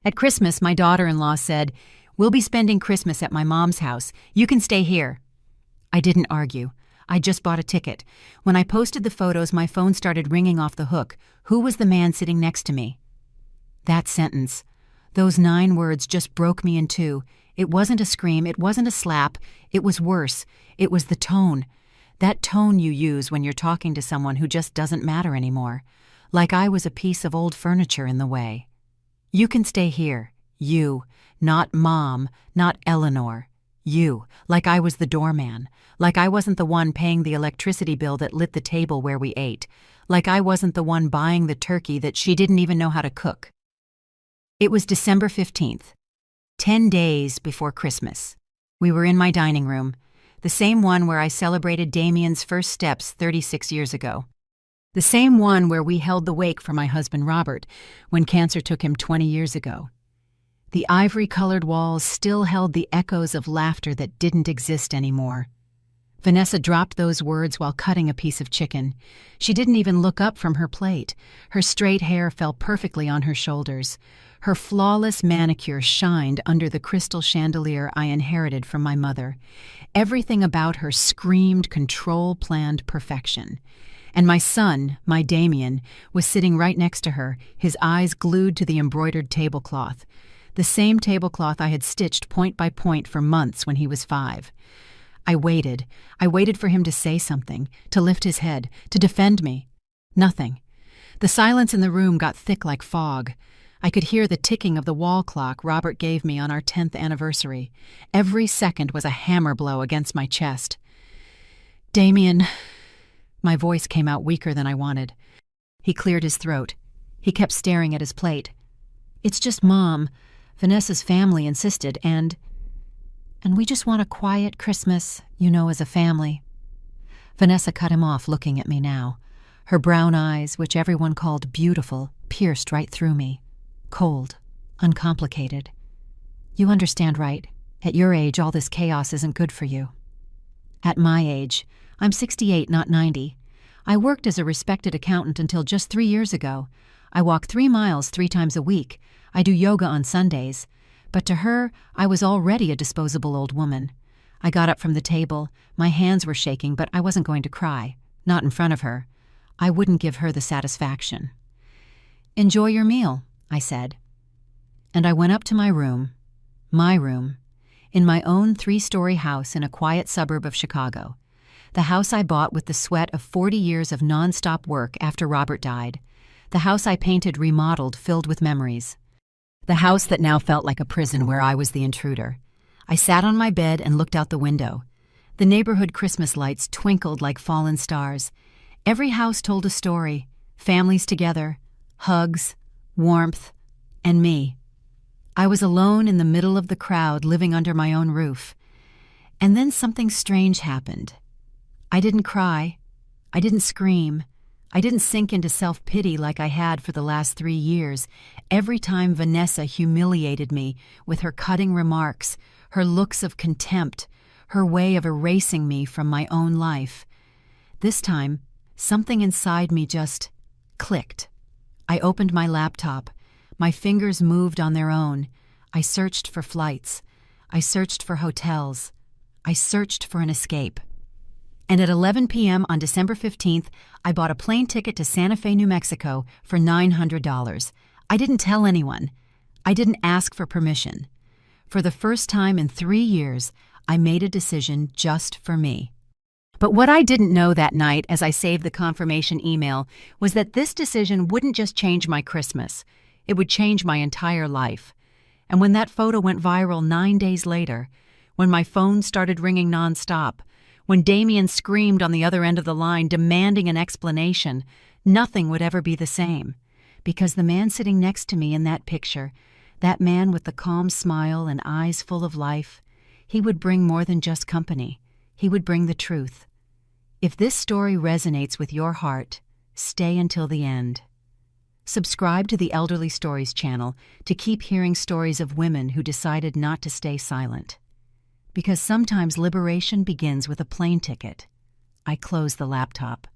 At Christmas, my daughter-in-law said, "We'll be spending Christmas at my mom's house. You can stay here." I didn't argue. I just bought a ticket. When I posted the photos, my phone started ringing off the hook. Who was the man sitting next to me? That sentence, those 9 words just broke me in two. It wasn't a scream, it wasn't a slap, it was worse. It was the tone. That tone you use when you're talking to someone who just doesn't matter anymore. Like I was a piece of old furniture in the way. You can stay here. You. Not Mom, not Eleanor. You. Like I was the doorman. Like I wasn't the one paying the electricity bill that lit the table where we ate. Like I wasn't the one buying the turkey that she didn't even know how to cook. It was December 15th, 10 days before Christmas. We were in my dining room, the same one where I celebrated Damien's first steps 36 years ago. The same one where we held the wake for my husband Robert when cancer took him 20 years ago. The ivory-colored walls still held the echoes of laughter that didn't exist anymore. Vanessa dropped those words while cutting a piece of chicken. She didn't even look up from her plate. Her straight hair fell perfectly on her shoulders. Her flawless manicure shined under the crystal chandelier I inherited from my mother. Everything about her screamed control-planned perfection. And my son, my Damien, was sitting right next to her, his eyes glued to the embroidered tablecloth. The same tablecloth I had stitched point by point for months when he was 5. I waited for him to say something, to lift his head, to defend me. Nothing. The silence in the room got thick like fog. I could hear the ticking of the wall clock Robert gave me on our 10th anniversary. Every second was a hammer blow against my chest. "Damien," my voice came out weaker than I wanted. He cleared his throat. He kept staring at his plate. "It's just Mom. Vanessa's family insisted, and we just want a quiet Christmas, as a family." Vanessa cut him off, looking at me now. Her brown eyes, which everyone called beautiful, pierced right through me. Cold, uncomplicated. "You understand, right? At your age, all this chaos isn't good for you." At my age, I'm 68, not 90. I worked as a respected accountant until just 3 years ago. I walk 3 miles 3 times a week. I do yoga on Sundays. But to her, I was already a disposable old woman. I got up from the table. My hands were shaking, but I wasn't going to cry. Not in front of her. I wouldn't give her the satisfaction. "Enjoy your meal," I said. And I went up to my room, in my own 3-story house in a quiet suburb of Chicago. The house I bought with the sweat of 40 years of nonstop work after Robert died. The house I painted remodeled, filled with memories. The house that now felt like a prison where I was the intruder. I sat on my bed and looked out the window. The neighborhood Christmas lights twinkled like fallen stars. Every house told a story. Families together, hugs, warmth, and me. I was alone in the middle of the crowd, living under my own roof. And then something strange happened. I didn't cry. I didn't scream. I didn't sink into self-pity like I had for the last 3 years. Every time Vanessa humiliated me with her cutting remarks, her looks of contempt, her way of erasing me from my own life. This time, something inside me just clicked. I opened my laptop. My fingers moved on their own. I searched for flights. I searched for hotels. I searched for an escape. And at 11 p.m. on December 15th, I bought a plane ticket to Santa Fe, New Mexico for $900. I didn't tell anyone. I didn't ask for permission. For the first time in 3 years, I made a decision just for me. But what I didn't know that night as I saved the confirmation email was that this decision wouldn't just change my Christmas. It would change my entire life. And when that photo went viral 9 days later, when my phone started ringing nonstop, when Damien screamed on the other end of the line demanding an explanation, nothing would ever be the same. Because the man sitting next to me in that picture, that man with the calm smile and eyes full of life, he would bring more than just company. He would bring the truth. If this story resonates with your heart, stay until the end. Subscribe to the Elderly Stories channel to keep hearing stories of women who decided not to stay silent. Because sometimes liberation begins with a plane ticket. I closed the laptop.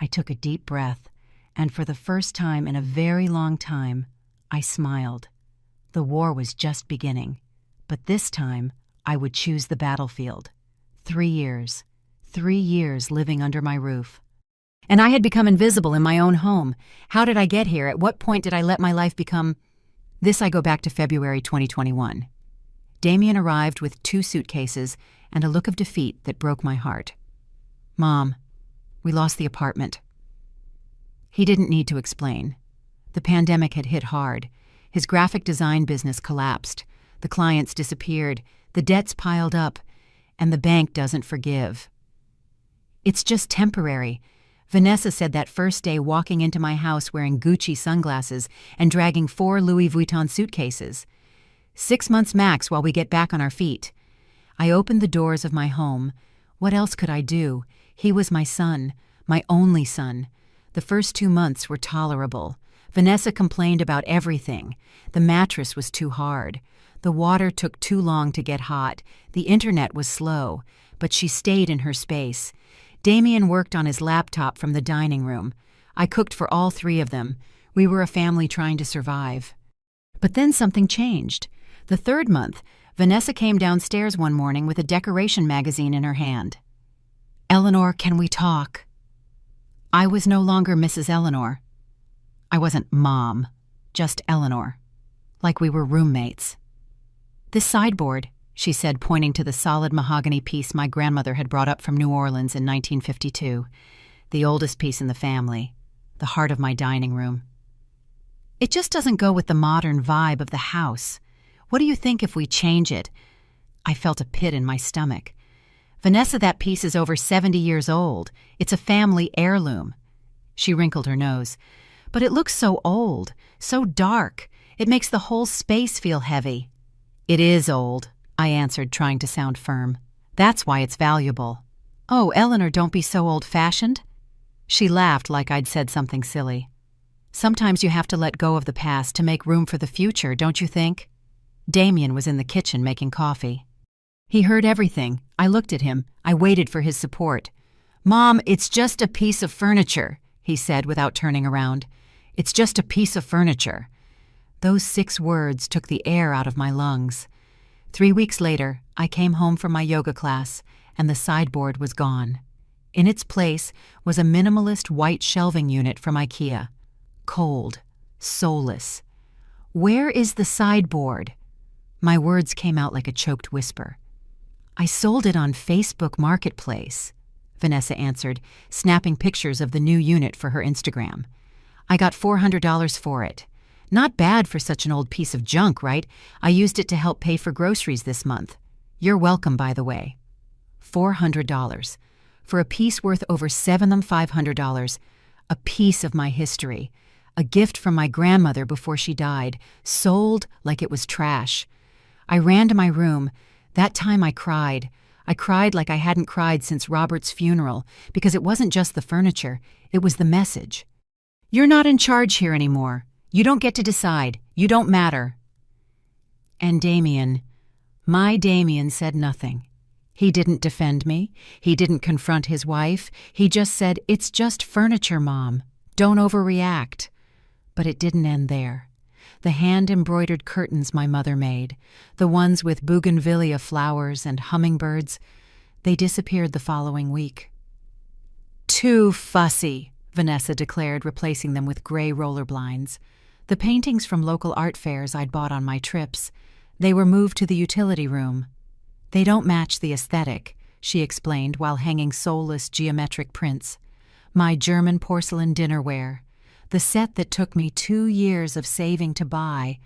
I took a deep breath, and for the first time in a very long time, I smiled. The war was just beginning, but this time I would choose the battlefield. 3 years. 3 years living under my roof. And I had become invisible in my own home. How did I get here? At what point did I let my life become... This I go back to February 2021. Damien arrived with 2 suitcases and a look of defeat that broke my heart. Mom, we lost the apartment. He didn't need to explain. The pandemic had hit hard. His graphic design business collapsed. The clients disappeared. The debts piled up. And the bank doesn't forgive. It's just temporary. Vanessa said that first day walking into my house wearing Gucci sunglasses and dragging 4 Louis Vuitton suitcases. 6 months max while we get back on our feet. I opened the doors of my home. What else could I do? He was my son, my only son. The first 2 months were tolerable. Vanessa complained about everything. The mattress was too hard. The water took too long to get hot. The internet was slow, but she stayed in her space. Damien worked on his laptop from the dining room. I cooked for all 3 of them. We were a family trying to survive. But then something changed. The 3rd month, Vanessa came downstairs one morning with a decoration magazine in her hand. Eleanor, can we talk? I was no longer Mrs. Eleanor. I wasn't Mom, just Eleanor. Like we were roommates. This sideboard, she said, pointing to the solid mahogany piece my grandmother had brought up from New Orleans in 1952, the oldest piece in the family, the heart of my dining room. It just doesn't go with the modern vibe of the house. What do you think if we change it? I felt a pit in my stomach. Vanessa, that piece is over 70 years old. It's a family heirloom. She wrinkled her nose. But it looks so old, so dark. It makes the whole space feel heavy. It is old, I answered, trying to sound firm. That's why it's valuable. Oh, Eleanor, don't be so old-fashioned. She laughed like I'd said something silly. Sometimes you have to let go of the past to make room for the future, don't you think? Damien was in the kitchen making coffee. He heard everything. I looked at him. I waited for his support. Mom, it's just a piece of furniture, he said without turning around. It's just a piece of furniture. Those 6 words took the air out of my lungs. 3 weeks later, I came home from my yoga class, and the sideboard was gone. In its place was a minimalist white shelving unit from IKEA. Cold, soulless. Where is the sideboard? My words came out like a choked whisper. I sold it on Facebook Marketplace, Vanessa answered, snapping pictures of the new unit for her Instagram. I got $400 for it. Not bad for such an old piece of junk, right? I used it to help pay for groceries this month. You're welcome, by the way. $400. For a piece worth over $7,500. A piece of my history. A gift from my grandmother before she died. Sold like it was trash. I ran to my room. That time I cried. I cried like I hadn't cried since Robert's funeral, because it wasn't just the furniture, it was the message. You're not in charge here anymore. You don't get to decide. You don't matter. And Damien, my Damien, said nothing. He didn't defend me. He didn't confront his wife. He just said, "It's just furniture, Mom. Don't overreact." But it didn't end there. The hand-embroidered curtains my mother made, the ones with bougainvillea flowers and hummingbirds, they disappeared the following week. Too fussy, Vanessa declared, replacing them with gray roller blinds. The paintings from local art fairs I'd bought on my trips, they were moved to the utility room. They don't match the aesthetic, she explained while hanging soulless geometric prints. My German porcelain dinnerware, the set that took me 2 years of saving to buy,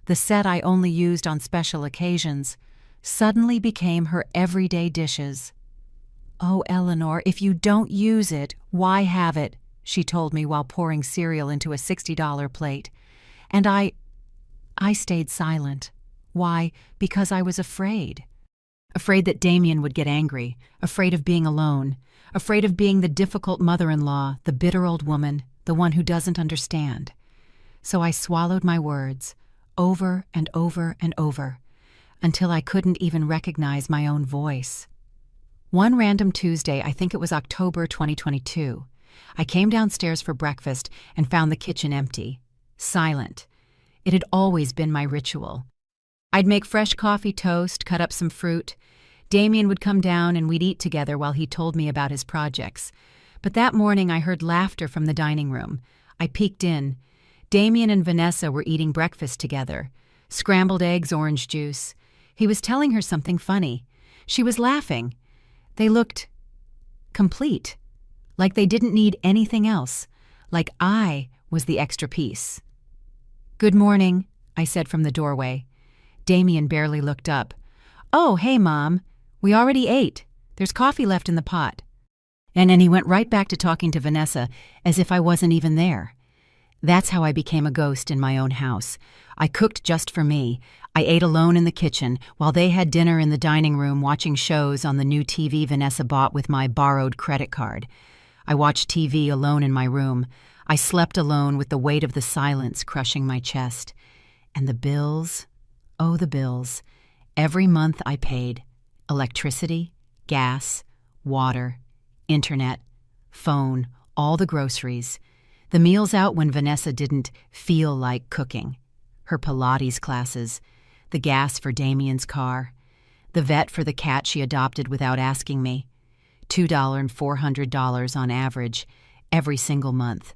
the set I only used on special occasions, suddenly became her everyday dishes. "Oh, Eleanor, if you don't use it, why have it?" she told me while pouring cereal into a $60 plate. And I stayed silent. Why? Because I was afraid. Afraid that Damien would get angry, afraid of being alone, afraid of being the difficult mother-in-law, the bitter old woman, the one who doesn't understand. So I swallowed my words, over and over and over, until I couldn't even recognize my own voice. One random Tuesday, I think it was October 2022, I came downstairs for breakfast and found the kitchen empty, silent. It had always been my ritual. I'd make fresh coffee toast, cut up some fruit. Damien would come down and we'd eat together while he told me about his projects. But that morning I heard laughter from the dining room. I peeked in. Damien and Vanessa were eating breakfast together. Scrambled eggs, orange juice. He was telling her something funny. She was laughing. They looked complete. Like they didn't need anything else. Like I was the extra piece. "Good morning," I said from the doorway. Damien barely looked up. "Oh, hey, Mom. We already ate. There's coffee left in the pot." And then he went right back to talking to Vanessa as if I wasn't even there. That's how I became a ghost in my own house. I cooked just for me. I ate alone in the kitchen while they had dinner in the dining room watching shows on the new TV Vanessa bought with my borrowed credit card. I watched TV alone in my room. I slept alone with the weight of the silence crushing my chest. And the bills, oh, the bills. Every month I paid. Electricity, gas, water, internet, phone, all the groceries. The meals out when Vanessa didn't feel like cooking. Her Pilates classes. The gas for Damien's car. The vet for the cat she adopted without asking me. $2 and $400 on average, every single month.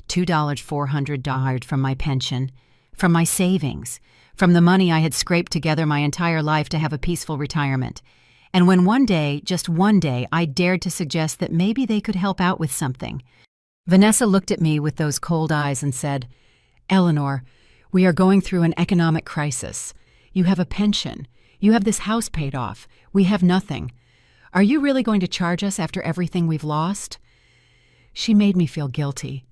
$400 from my pension, from my savings, from the money I had scraped together my entire life to have a peaceful retirement. And when one day, just one day, I dared to suggest that maybe they could help out with something, Vanessa looked at me with those cold eyes and said, "Eleanor, we are going through an economic crisis. You have a pension. You have this house paid off. We have nothing. Are you really going to charge us after everything we've lost?" She made me feel guilty,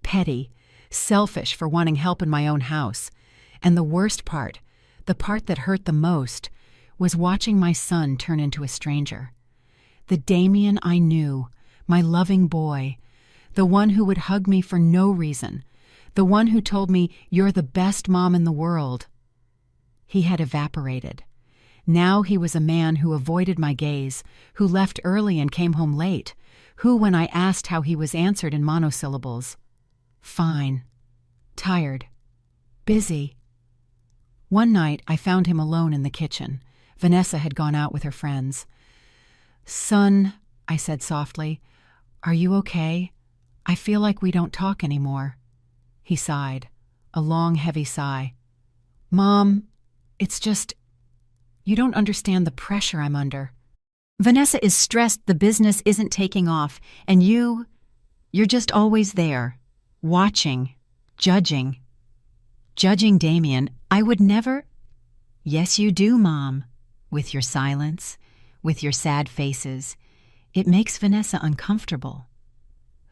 petty, selfish for wanting help in my own house. And the worst part, the part that hurt the most, was watching my son turn into a stranger. The Damien I knew, my loving boy, the one who would hug me for no reason, the one who told me, "You're the best mom in the world." He had evaporated. Now he was a man who avoided my gaze, who left early and came home late, who, when I asked how he was, answered in monosyllables. "Fine. Tired. Busy." One night I found him alone in the kitchen. Vanessa had gone out with her friends. "Son," I said softly, "are you okay? I feel like we don't talk anymore." He sighed, a long, heavy sigh. "Mom, it's just, you don't understand the pressure I'm under. Vanessa is stressed the business isn't taking off, and you're just always there, watching, judging. Judging Damien, I would never—" "Yes, you do, Mom. With your silence, with your sad faces. It makes Vanessa uncomfortable.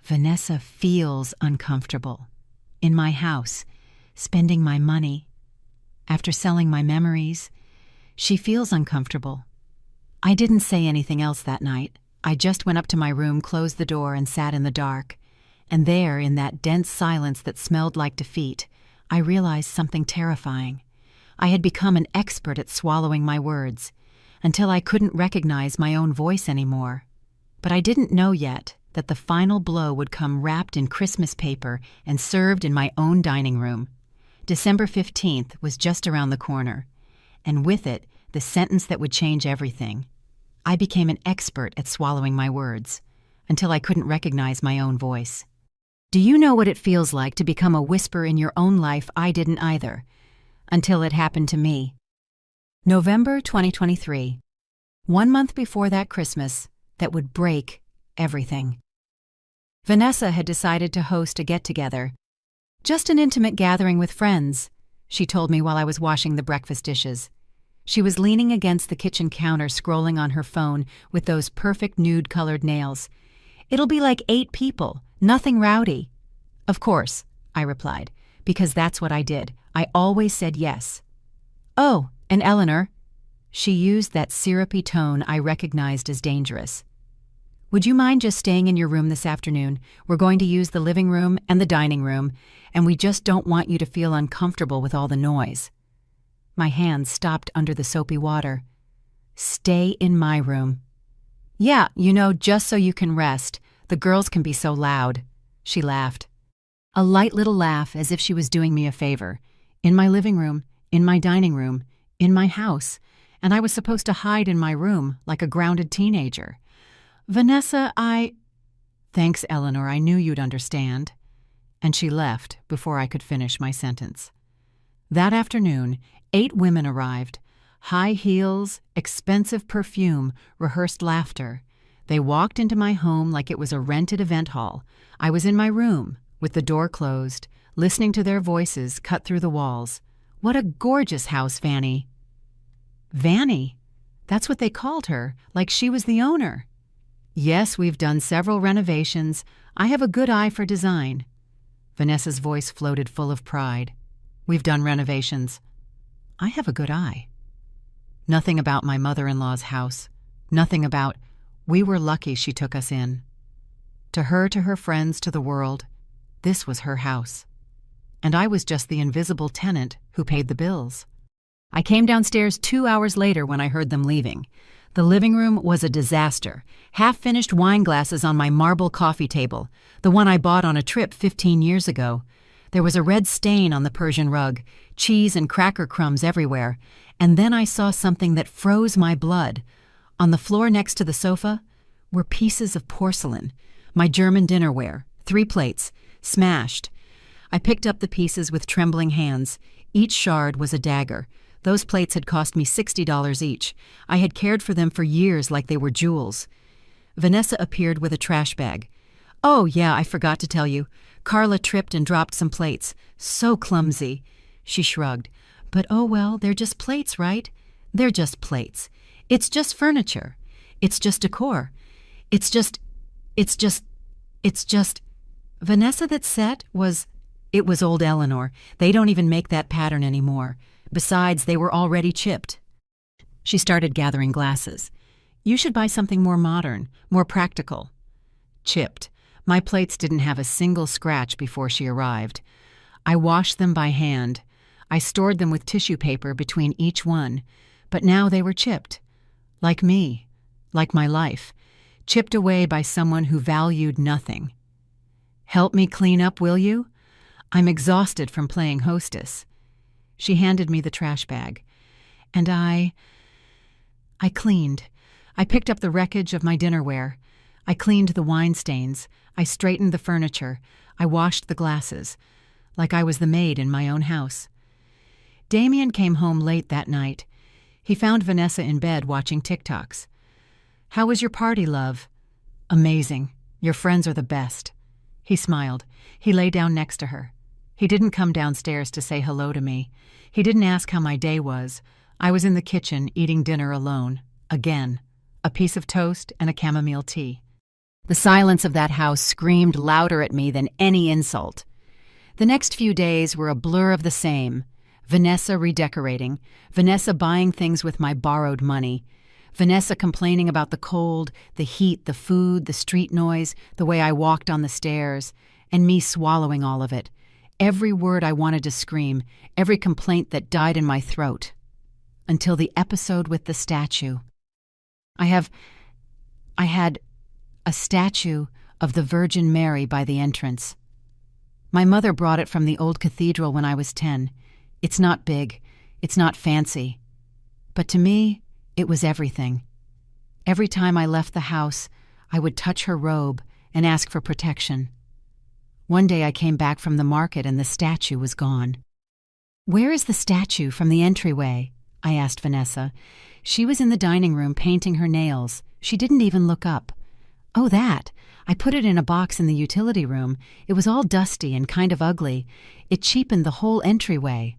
Vanessa feels uncomfortable. In my house, spending my money. After selling my memories, she feels uncomfortable." I didn't say anything else that night. I just went up to my room, closed the door, and sat in the dark. And there, in that dense silence that smelled like defeat, I realized something terrifying. I had become an expert at swallowing my words, until I couldn't recognize my own voice anymore. But I didn't know yet that the final blow would come wrapped in Christmas paper and served in my own dining room. December 15th was just around the corner, and with it, the sentence that would change everything. I became an expert at swallowing my words, until I couldn't recognize my own voice. Do you know what it feels like to become a whisper in your own life? I didn't either, until it happened to me. November 2023. 1 month before that Christmas that would break everything. Vanessa had decided to host a get-together. Just an intimate gathering with friends, she told me while I was washing the breakfast dishes. She was leaning against the kitchen counter scrolling on her phone with those perfect nude-colored nails. "It'll be like 8 people, nothing rowdy." "Of course," I replied, because that's what I did. I always said yes. "Oh, and Eleanor." She used that syrupy tone I recognized as dangerous. "Would you mind just staying in your room this afternoon? We're going to use the living room and the dining room, and we just don't want you to feel uncomfortable with all the noise." My hands stopped under the soapy water. "Stay in my room." "Yeah, just so you can rest. The girls can be so loud." She laughed. A light little laugh as if she was doing me a favor. In my living room, in my dining room, in my house, and I was supposed to hide in my room like a grounded teenager. Vanessa, Thanks, Eleanor, I knew you'd understand. And she left before I could finish my sentence. That afternoon, 8 women arrived. High heels, expensive perfume, rehearsed laughter. They walked into my home like it was a rented event hall. I was in my room, with the door closed, listening to their voices cut through the walls. What a gorgeous house, Vanny. Vanny? That's what they called her, like she was the owner. Yes, we've done several renovations. I have a good eye for design. Vanessa's voice floated full of pride. We've done renovations. I have a good eye. Nothing about my mother-in-law's house. Nothing about, we were lucky she took us in. To her, to her friends, to the world, this was her house. And I was just the invisible tenant who paid the bills. I came downstairs 2 hours later when I heard them leaving. The living room was a disaster. Half-finished wine glasses on my marble coffee table, the one I bought on a trip 15 years ago. There was a red stain on the Persian rug, cheese and cracker crumbs everywhere, and then I saw something that froze my blood. On the floor next to the sofa were pieces of porcelain, my German dinnerware, 3 plates, smashed. I picked up the pieces with trembling hands. Each shard was a dagger. Those plates had cost me $60 each. I had cared for them for years like they were jewels. Vanessa appeared with a trash bag. Oh, yeah, I forgot to tell you. Carla tripped and dropped some plates. So clumsy. She shrugged. But oh well, they're just plates, right? They're just plates. It's just furniture. It's just decor. It's just... Vanessa that set was... It was old Eleanor. They don't even make that pattern anymore. Besides, they were already chipped. She started gathering glasses. You should buy something more modern, more practical. Chipped. My plates didn't have a single scratch before she arrived. I washed them by hand. I stored them with tissue paper between each one. But now they were chipped. Like me. Like my life. Chipped away by someone who valued nothing. Help me clean up, will you? I'm exhausted from playing hostess. She handed me the trash bag. And I cleaned. I picked up the wreckage of my dinnerware. I cleaned the wine stains. I straightened the furniture. I washed the glasses. Like I was the maid in my own house. Damien came home late that night. He found Vanessa in bed watching TikToks. How was your party, love? Amazing. Your friends are the best. He smiled. He lay down next to her. He didn't come downstairs to say hello to me. He didn't ask how my day was. I was in the kitchen eating dinner alone. Again. A piece of toast and a chamomile tea. The silence of that house screamed louder at me than any insult. The next few days were a blur of the same. Vanessa redecorating. Vanessa buying things with my borrowed money. Vanessa complaining about the cold, the heat, the food, the street noise, the way I walked on the stairs, and me swallowing all of it. Every word I wanted to scream, every complaint that died in my throat. Until the episode with the statue. I had a statue of the Virgin Mary by the entrance. My mother brought it from the old cathedral when I was 10. It's not big. It's not fancy. But to me, it was everything. Every time I left the house, I would touch her robe and ask for protection. One day I came back from the market and the statue was gone. Where is the statue from the entryway? I asked Vanessa. She was in the dining room painting her nails. She didn't even look up. Oh, that. I put it in a box in the utility room. It was all dusty and kind of ugly. It cheapened the whole entryway.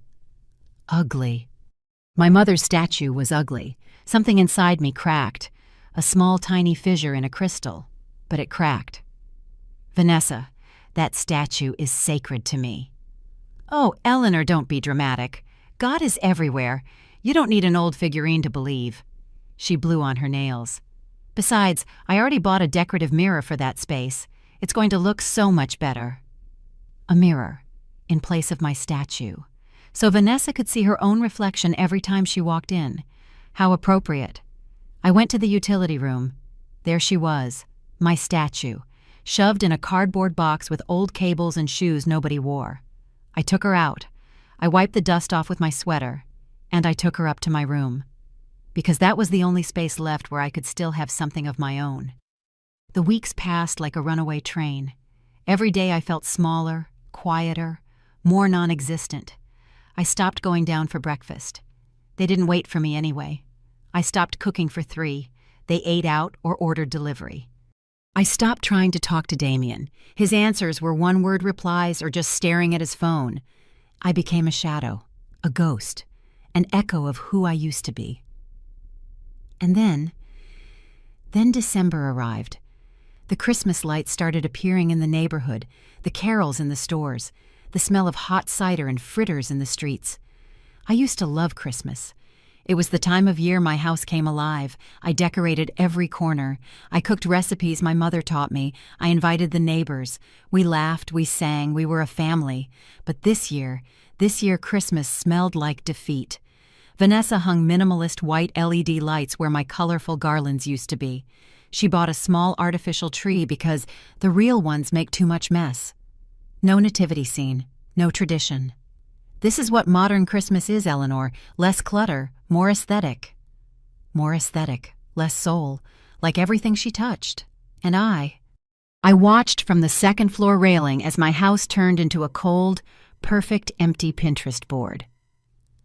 Ugly. My mother's statue was ugly. Something inside me cracked. A small, tiny fissure in a crystal. But it cracked. Vanessa, that statue is sacred to me. Oh, Eleanor, don't be dramatic. God is everywhere. You don't need an old figurine to believe. She blew on her nails. Besides, I already bought a decorative mirror for that space. It's going to look so much better. A mirror, in place of my statue. So Vanessa could see her own reflection every time she walked in. How appropriate. I went to the utility room. There she was, my statue, shoved in a cardboard box with old cables and shoes nobody wore. I took her out. I wiped the dust off with my sweater, and I took her up to my room, because that was the only space left where I could still have something of my own. The weeks passed like a runaway train. Every day I felt smaller, quieter, more non-existent. I stopped going down for breakfast. They didn't wait for me anyway. I stopped cooking for 3. They ate out or ordered delivery. I stopped trying to talk to Damien. His answers were one-word replies or just staring at his phone. I became a shadow, a ghost, an echo of who I used to be. And then December arrived. The Christmas lights started appearing in the neighborhood, the carols in the stores, the smell of hot cider and fritters in the streets. I used to love Christmas. It was the time of year my house came alive. I decorated every corner. I cooked recipes my mother taught me. I invited the neighbors. We laughed, we sang, we were a family. But this year Christmas smelled like defeat. Vanessa hung minimalist white LED lights where my colorful garlands used to be. She bought a small artificial tree because the real ones make too much mess. No nativity scene, no tradition. This is what modern Christmas is, Eleanor. Less clutter, more aesthetic. More aesthetic, less soul, like everything she touched. And I watched from the second-floor railing as my house turned into a cold, perfect, empty Pinterest board.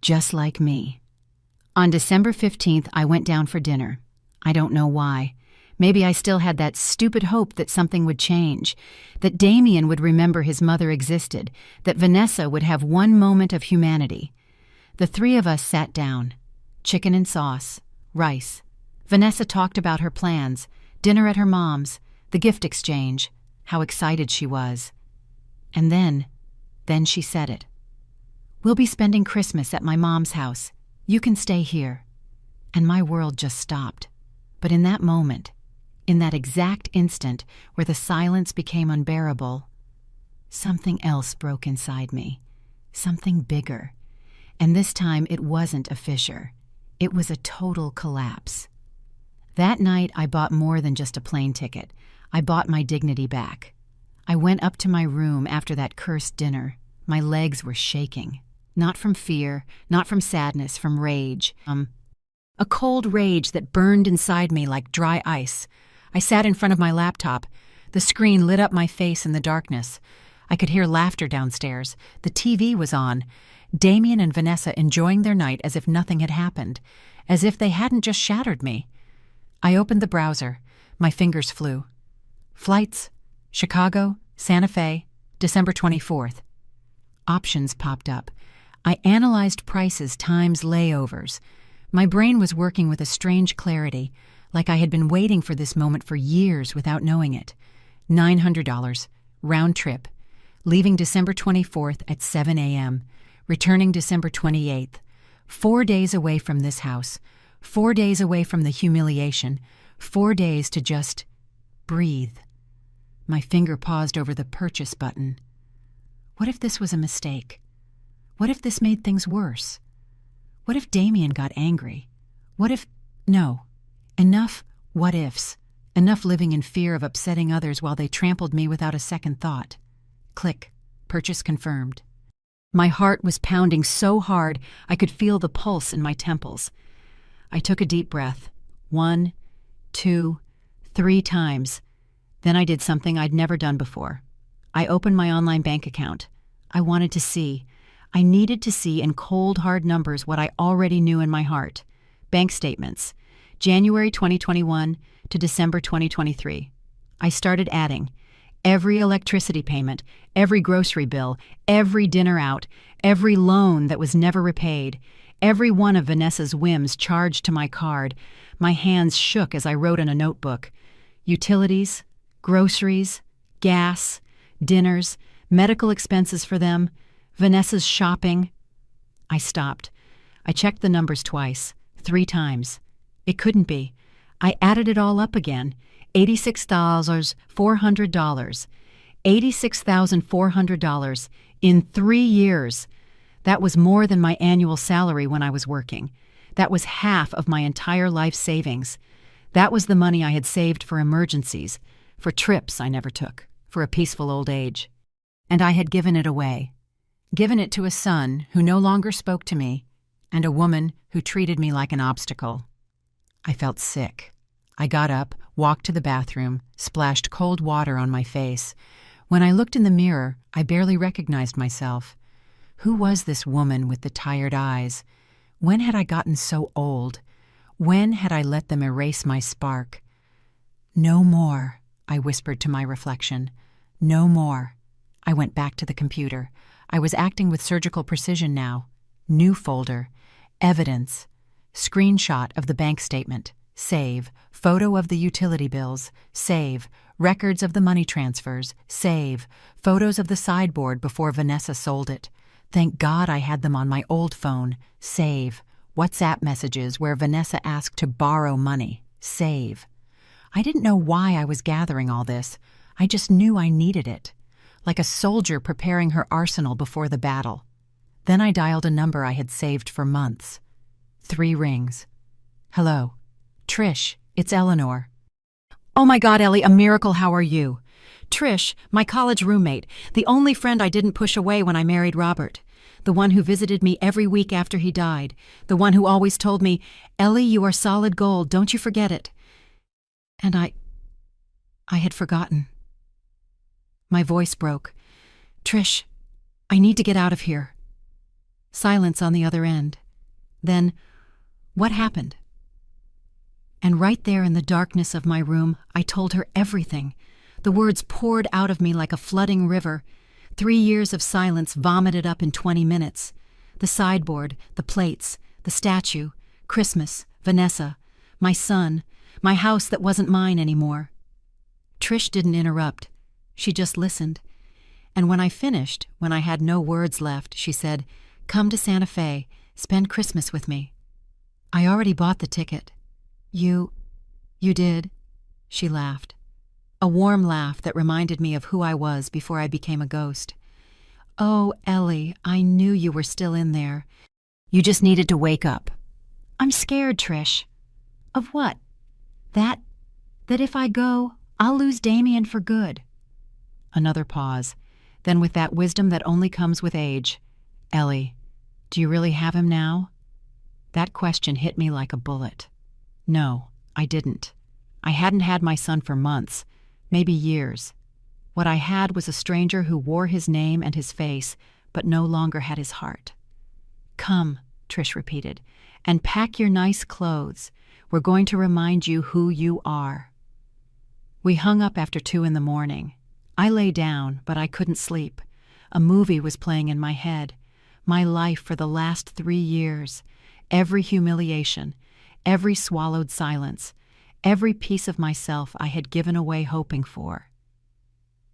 Just like me. On December 15th, I went down for dinner. I don't know why. Maybe I still had that stupid hope that something would change, that Damien would remember his mother existed, that Vanessa would have one moment of humanity. The 3 of us sat down. Chicken and sauce, rice. Vanessa talked about her plans, dinner at her mom's, the gift exchange, how excited she was. And then she said it. "We'll be spending Christmas at my mom's house. You can stay here." And my world just stopped. But in that moment, in that exact instant where the silence became unbearable, something else broke inside me. Something bigger. And this time it wasn't a fissure. It was a total collapse. That night I bought more than just a plane ticket. I bought my dignity back. I went up to my room after that cursed dinner. My legs were shaking. Not from fear, not from sadness, from rage. A cold rage that burned inside me like dry ice. I sat in front of my laptop. The screen lit up my face in the darkness. I could hear laughter downstairs. The TV was on. Damien and Vanessa enjoying their night as if nothing had happened, as if they hadn't just shattered me. I opened the browser. My fingers flew. Flights, Chicago, Santa Fe, December 24th. Options popped up. I analyzed prices times layovers. My brain was working with a strange clarity, like I had been waiting for this moment for years without knowing it. $900, round trip, leaving December 24th at 7 a.m., returning December 28th, 4 days away from this house, 4 days away from the humiliation, 4 days to just breathe. My finger paused over the purchase button. What if this was a mistake? What if this made things worse? What if Damien got angry? What if... No. Enough what-ifs. Enough living in fear of upsetting others while they trampled me without a second thought. Click. Purchase confirmed. My heart was pounding so hard I could feel the pulse in my temples. I took a deep breath. 1, 2, 3 times. Then I did something I'd never done before. I opened my online bank account. I wanted to see. I needed to see in cold, hard numbers what I already knew in my heart. Bank statements. January 2021 to December 2023. I started adding. Every electricity payment, every grocery bill, every dinner out, every loan that was never repaid, every one of Vanessa's whims charged to my card. My hands shook as I wrote in a notebook. Utilities, groceries, gas, dinners, medical expenses for them, Vanessa's shopping. I stopped. I checked the numbers twice, 3 times. It couldn't be. I added it all up again. $86,400. $86,400 in 3 years. That was more than my annual salary when I was working. That was half of my entire life savings. That was the money I had saved for emergencies, for trips I never took, for a peaceful old age. And I had given it away. given it to a son who no longer spoke to me, and a woman who treated me like an obstacle. I felt sick. I got up, walked to the bathroom, splashed cold water on my face. When I looked in the mirror, I barely recognized myself. Who was this woman with the tired eyes? When had I gotten so old? When had I let them erase my spark? No more, I whispered to my reflection. No more. I went back to the computer. I was acting with surgical precision now. New folder. Evidence. Screenshot of the bank statement. Save. Photo of the utility bills. Save. Records of the money transfers. Save. Photos of the sideboard before Vanessa sold it. Thank God I had them on my old phone. Save. WhatsApp messages where Vanessa asked to borrow money. Save. I didn't know why I was gathering all this. I just knew I needed it. Like a soldier preparing her arsenal before the battle. Then I dialed a number I had saved for months. 3 rings. Hello. Trish, it's Eleanor. Oh my God, Ellie, a miracle, how are you? Trish, my college roommate, the only friend I didn't push away when I married Robert. The one who visited me every week after he died. The one who always told me, Ellie, you are solid gold, don't you forget it. And I had forgotten. My voice broke. Trish, I need to get out of here. Silence on the other end. Then, what happened? And right there in the darkness of my room, I told her everything. The words poured out of me like a flooding river. 3 years of silence vomited up in 20 minutes. The sideboard, the plates, the statue, Christmas, Vanessa, my son, my house that wasn't mine anymore. Trish didn't interrupt. She just listened. And when I finished, when I had no words left, she said, Come to Santa Fe, spend Christmas with me. I already bought the ticket. You did? She laughed. A warm laugh that reminded me of who I was before I became a ghost. Oh, Ellie, I knew you were still in there. You just needed to wake up. I'm scared, Trish. Of what? That if I go, I'll lose Damien for good. Another pause. Then with that wisdom that only comes with age. Ellie, do you really have him now? That question hit me like a bullet. No, I didn't. I hadn't had my son for months, maybe years. What I had was a stranger who wore his name and his face, but no longer had his heart. Come, Trish repeated, and pack your nice clothes. We're going to remind you who you are. We hung up after 2 a.m. I lay down, but I couldn't sleep. A movie was playing in my head. My life for the last 3 years. Every humiliation, every swallowed silence, every piece of myself I had given away hoping for.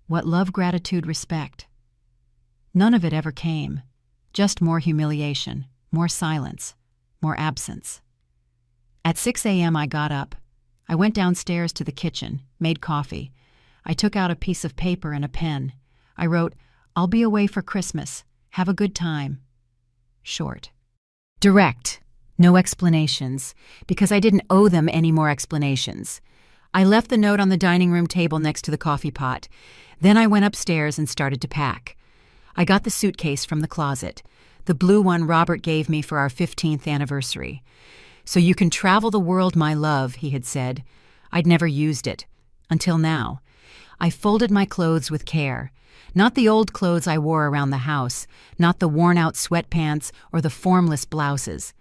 What love, gratitude, respect? None of it ever came. Just more humiliation, more silence, more absence. At 6 a.m. I got up. I went downstairs to the kitchen, made coffee. I took out a piece of paper and a pen. I wrote, I'll be away for Christmas. Have a good time. Short. Direct. No explanations, because I didn't owe them any more explanations. I left the note on the dining room table next to the coffee pot. Then I went upstairs and started to pack. I got the suitcase from the closet, the blue one Robert gave me for our 15th anniversary. So you can travel the world, my love, he had said. I'd never used it. Until now. I folded my clothes with care. Not the old clothes I wore around the house, not the worn-out sweatpants or the formless blouses.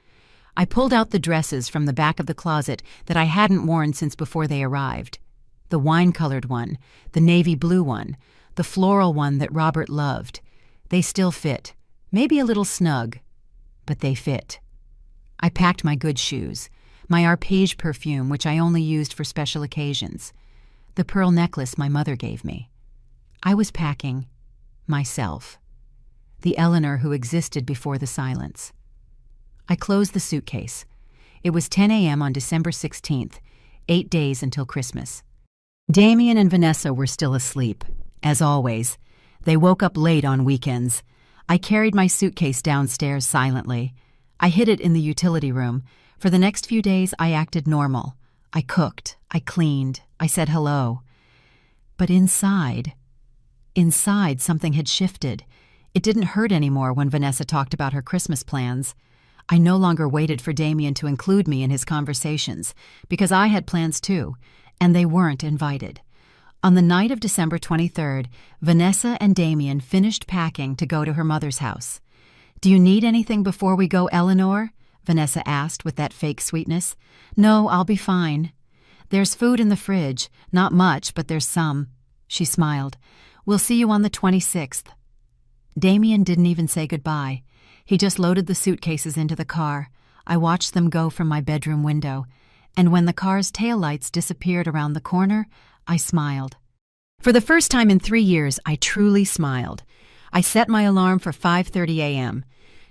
I pulled out the dresses from the back of the closet that I hadn't worn since before they arrived. The wine-colored one, the navy blue one, the floral one that Robert loved. They still fit, maybe a little snug, but they fit. I packed my good shoes, my Arpege perfume, which I only used for special occasions, the pearl necklace my mother gave me. I was packing myself, the Eleanor who existed before the silence. I closed the suitcase. It was 10 a.m. on December 16th, 8 days until Christmas. Damien and Vanessa were still asleep, as always. They woke up late on weekends. I carried my suitcase downstairs silently. I hid it in the utility room. For the next few days, I acted normal. I cooked, I cleaned, I said hello. But inside something had shifted. It didn't hurt anymore when Vanessa talked about her Christmas plans. I no longer waited for Damien to include me in his conversations, because I had plans too, and they weren't invited. On the night of December 23rd, Vanessa and Damien finished packing to go to her mother's house. "Do you need anything before we go, Eleanor?" Vanessa asked with that fake sweetness. "No, I'll be fine. There's food in the fridge, not much, but there's some." She smiled. "We'll see you on the 26th. Damien didn't even say goodbye. He just loaded the suitcases into the car. I watched them go from my bedroom window, and when the car's taillights disappeared around the corner, I smiled. For the first time in 3 years, I truly smiled. I set my alarm for 5:30 a.m.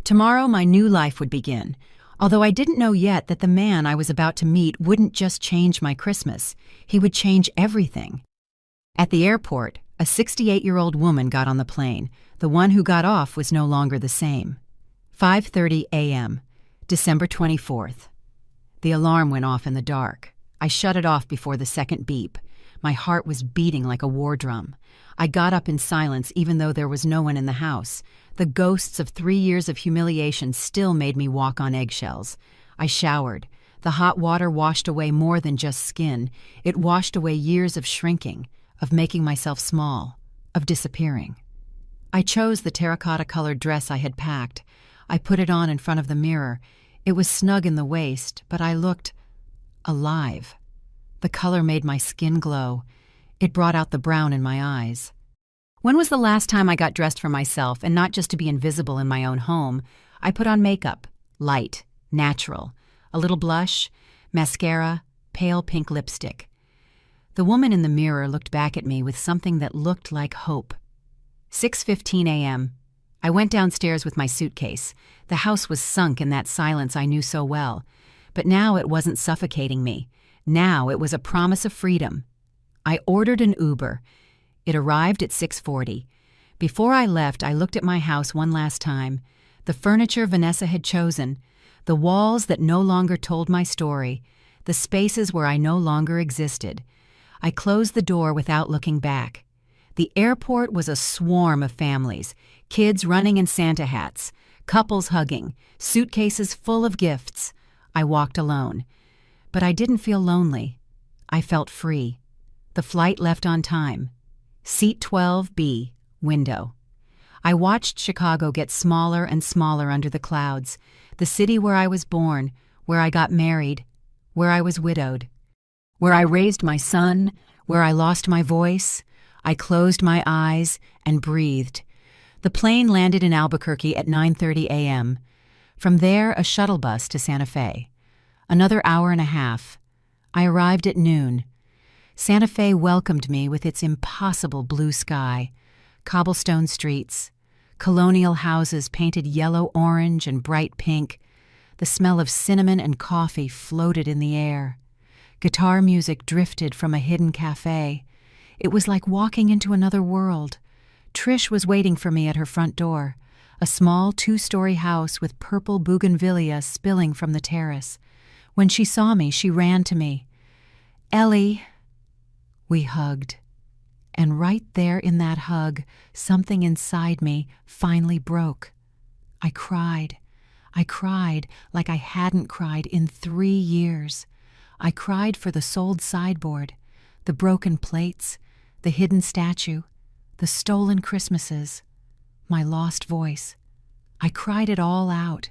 Tomorrow my new life would begin, although I didn't know yet that the man I was about to meet wouldn't just change my Christmas. He would change everything. At the airport, a 68-year-old woman got on the plane. The one who got off was no longer the same. 5:30 a.m., December 24th. The alarm went off in the dark. I shut it off before the second beep. My heart was beating like a war drum. I got up in silence even though there was no one in the house. The ghosts of 3 years of humiliation still made me walk on eggshells. I showered. The hot water washed away more than just skin. It washed away years of shrinking, of making myself small, of disappearing. I chose the terracotta-colored dress I had packed. I put it on in front of the mirror. It was snug in the waist, but I looked alive. The color made my skin glow. It brought out the brown in my eyes. When was the last time I got dressed for myself and not just to be invisible in my own home? I put on makeup, light, natural, a little blush, mascara, pale pink lipstick. The woman in the mirror looked back at me with something that looked like hope. 6:15 a.m. I went downstairs with my suitcase. The house was sunk in that silence I knew so well. But now it wasn't suffocating me. Now it was a promise of freedom. I ordered an Uber. It arrived at 6:40. Before I left, I looked at my house one last time. The furniture Vanessa had chosen, the walls that no longer told my story, the spaces where I no longer existed. I closed the door without looking back. The airport was a swarm of families, kids running in Santa hats, couples hugging, suitcases full of gifts. I walked alone. But I didn't feel lonely. I felt free. The flight left on time. Seat 12B, window. I watched Chicago get smaller and smaller under the clouds, the city where I was born, where I got married, where I was widowed, where I raised my son, where I lost my voice. I closed my eyes and breathed. The plane landed in Albuquerque at 9:30 a.m. From there, a shuttle bus to Santa Fe. Another hour and a half. I arrived at noon. Santa Fe welcomed me with its impossible blue sky, cobblestone streets, colonial houses painted yellow-orange and bright pink. The smell of cinnamon and coffee floated in the air. Guitar music drifted from a hidden cafe. It was like walking into another world. Trish was waiting for me at her front door, a small 2-story house with purple bougainvillea spilling from the terrace. When she saw me, she ran to me. "Ellie." We hugged. And right there in that hug, something inside me finally broke. I cried. I cried like I hadn't cried in 3 years. I cried for the sold sideboard, the broken plates, the hidden statue, the stolen Christmases, my lost voice. I cried it all out.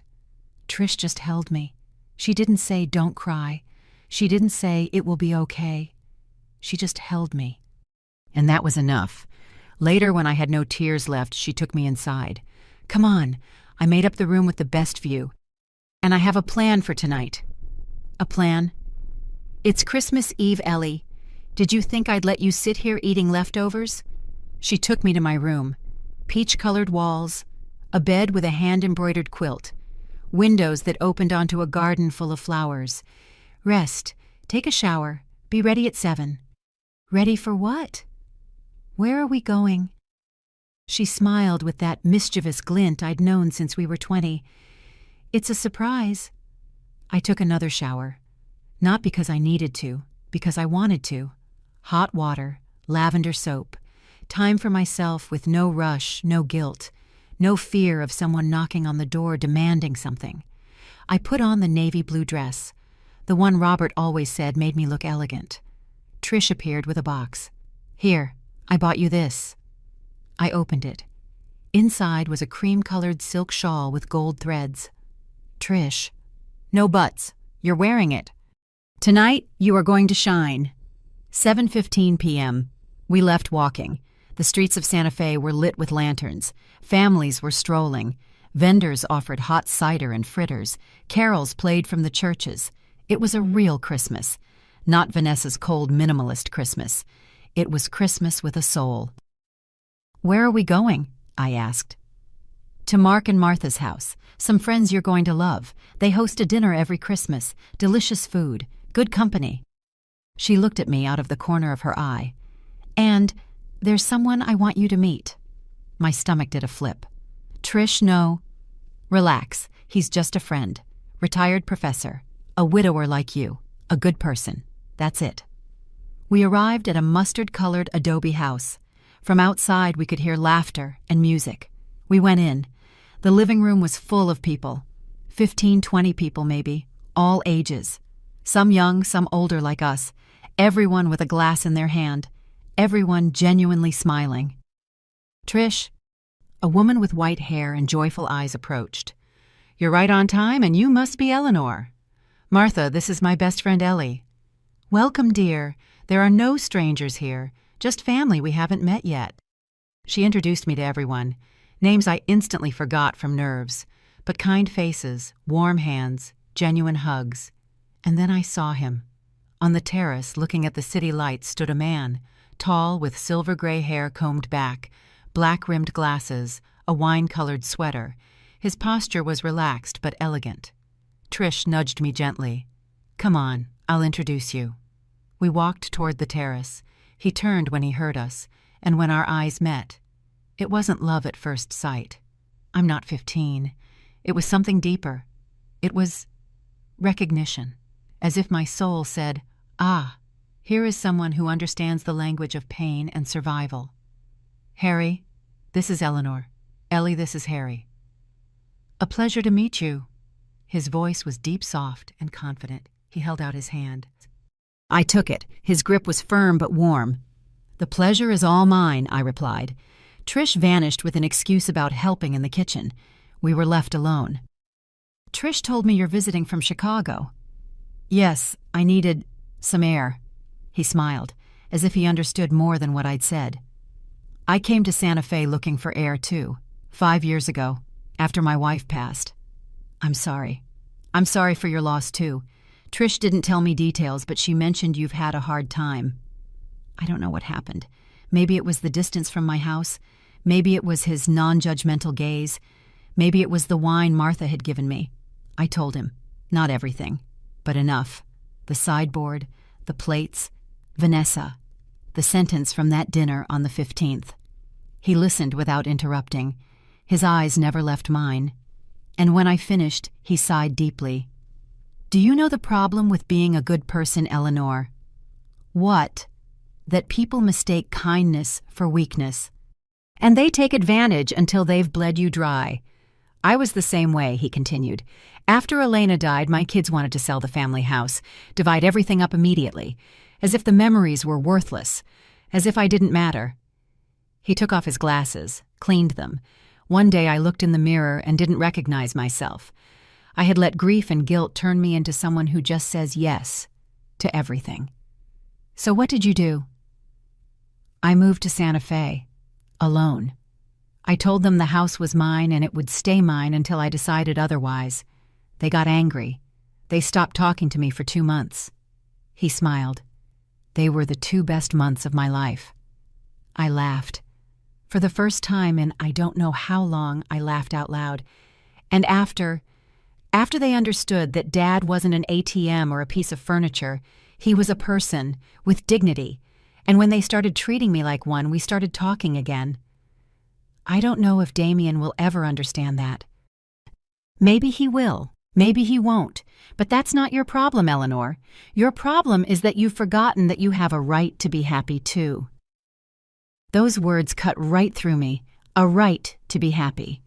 Trish just held me. She didn't say, "Don't cry." She didn't say, "It will be okay." She just held me. And that was enough. Later, when I had no tears left, she took me inside. "Come on. I made up the room with the best view. And I have a plan for tonight." "A plan?" "It's Christmas Eve, Ellie. Did you think I'd let you sit here eating leftovers?" She took me to my room. Peach-colored walls, a bed with a hand-embroidered quilt, windows that opened onto a garden full of flowers. "Rest, take a shower, be ready at 7. "Ready for what?" "Where are we going?" She smiled with that mischievous glint I'd known since we were 20. "It's a surprise." I took another shower. Not because I needed to, because I wanted to. Hot water, lavender soap. Time for myself with no rush, no guilt. no fear of someone knocking on the door demanding something. I put on the navy blue dress, the one Robert always said made me look elegant. Trish appeared with a box. "Here, I bought you this." I opened it. Inside was a cream-colored silk shawl with gold threads. "Trish." "No buts. You're wearing it. Tonight, you are going to shine." 7:15 p.m. We left walking. The streets of Santa Fe were lit with lanterns. Families were strolling. Vendors offered hot cider and fritters. Carols played from the churches. It was a real Christmas. Not Vanessa's cold minimalist Christmas. It was Christmas with a soul. "Where are we going?" I asked. "To Mark and Martha's house. Some friends you're going to love. They host a dinner every Christmas. Delicious food. Good company." She looked at me out of the corner of her eye. "And there's someone I want you to meet." My stomach did a flip. "Trish, no." "Relax. He's just a friend. Retired professor. A widower like you. A good person. That's it." We arrived at a mustard-colored adobe house. From outside we could hear laughter and music. We went in. The living room was full of people. 15, 20 people maybe, all ages. Some young, some older like us. Everyone with a glass in their hand. Everyone genuinely smiling. "Trish." A woman with white hair and joyful eyes approached. "You're right on time, and you must be Eleanor." "Martha, this is my best friend Ellie." "Welcome, dear. There are no strangers here, just family we haven't met yet." She introduced me to everyone, names I instantly forgot from nerves, but kind faces, warm hands, genuine hugs. And then I saw him. On the terrace, looking at the city lights, stood a man, tall with silver-gray hair combed back, black-rimmed glasses, a wine-colored sweater. His posture was relaxed but elegant. Trish nudged me gently. "Come on, I'll introduce you." We walked toward the terrace. He turned when he heard us, and when our eyes met. It wasn't love at first sight. I'm not 15. It was something deeper. It was recognition, as if my soul said, "Ah, here is someone who understands the language of pain and survival." "Harry, this is Eleanor. Ellie, this is Harry." "A pleasure to meet you." His voice was deep, soft, and confident. He held out his hand. I took it. His grip was firm but warm. "The pleasure is all mine," I replied. Trish vanished with an excuse about helping in the kitchen. We were left alone. "Trish told me you're visiting from Chicago." "Yes, I needed some air." He smiled, as if he understood more than what I'd said. "I came to Santa Fe looking for air, too, 5 years ago, after my wife passed." "I'm sorry. I'm sorry for your loss, too. Trish didn't tell me details, but she mentioned you've had a hard time." I don't know what happened. Maybe it was the distance from my house. Maybe it was his non-judgmental gaze. Maybe it was the wine Martha had given me. I told him. Not everything, but enough. The sideboard, the plates, Vanessa, the sentence from that dinner on the 15th. He listened without interrupting. His eyes never left mine. And when I finished, he sighed deeply. "Do you know the problem with being a good person, Eleanor?" "What?" "That people mistake kindness for weakness. And they take advantage until they've bled you dry." "I was the same way," he continued. "After Elena died, my kids wanted to sell the family house, divide everything up immediately, as if the memories were worthless, as if I didn't matter." He took off his glasses, cleaned them. One day I looked in the mirror and didn't recognize myself. I had let grief and guilt turn me into someone who just says yes to everything. "So what did you do?" "I moved to Santa Fe, alone. I told them the house was mine and it would stay mine until I decided otherwise. They got angry. They stopped talking to me for 2 months. He smiled. They were the 2 best months of my life. I laughed. For the first time in I don't know how long, I laughed out loud. And after they understood that Dad wasn't an ATM or a piece of furniture, he was a person with dignity. And when they started treating me like one, we started talking again. I don't know if Damien will ever understand that. Maybe he will, maybe he won't, but that's not your problem, Eleanor. Your problem is that you've forgotten that you have a right to be happy too. Those words cut right through me, a right to be happy.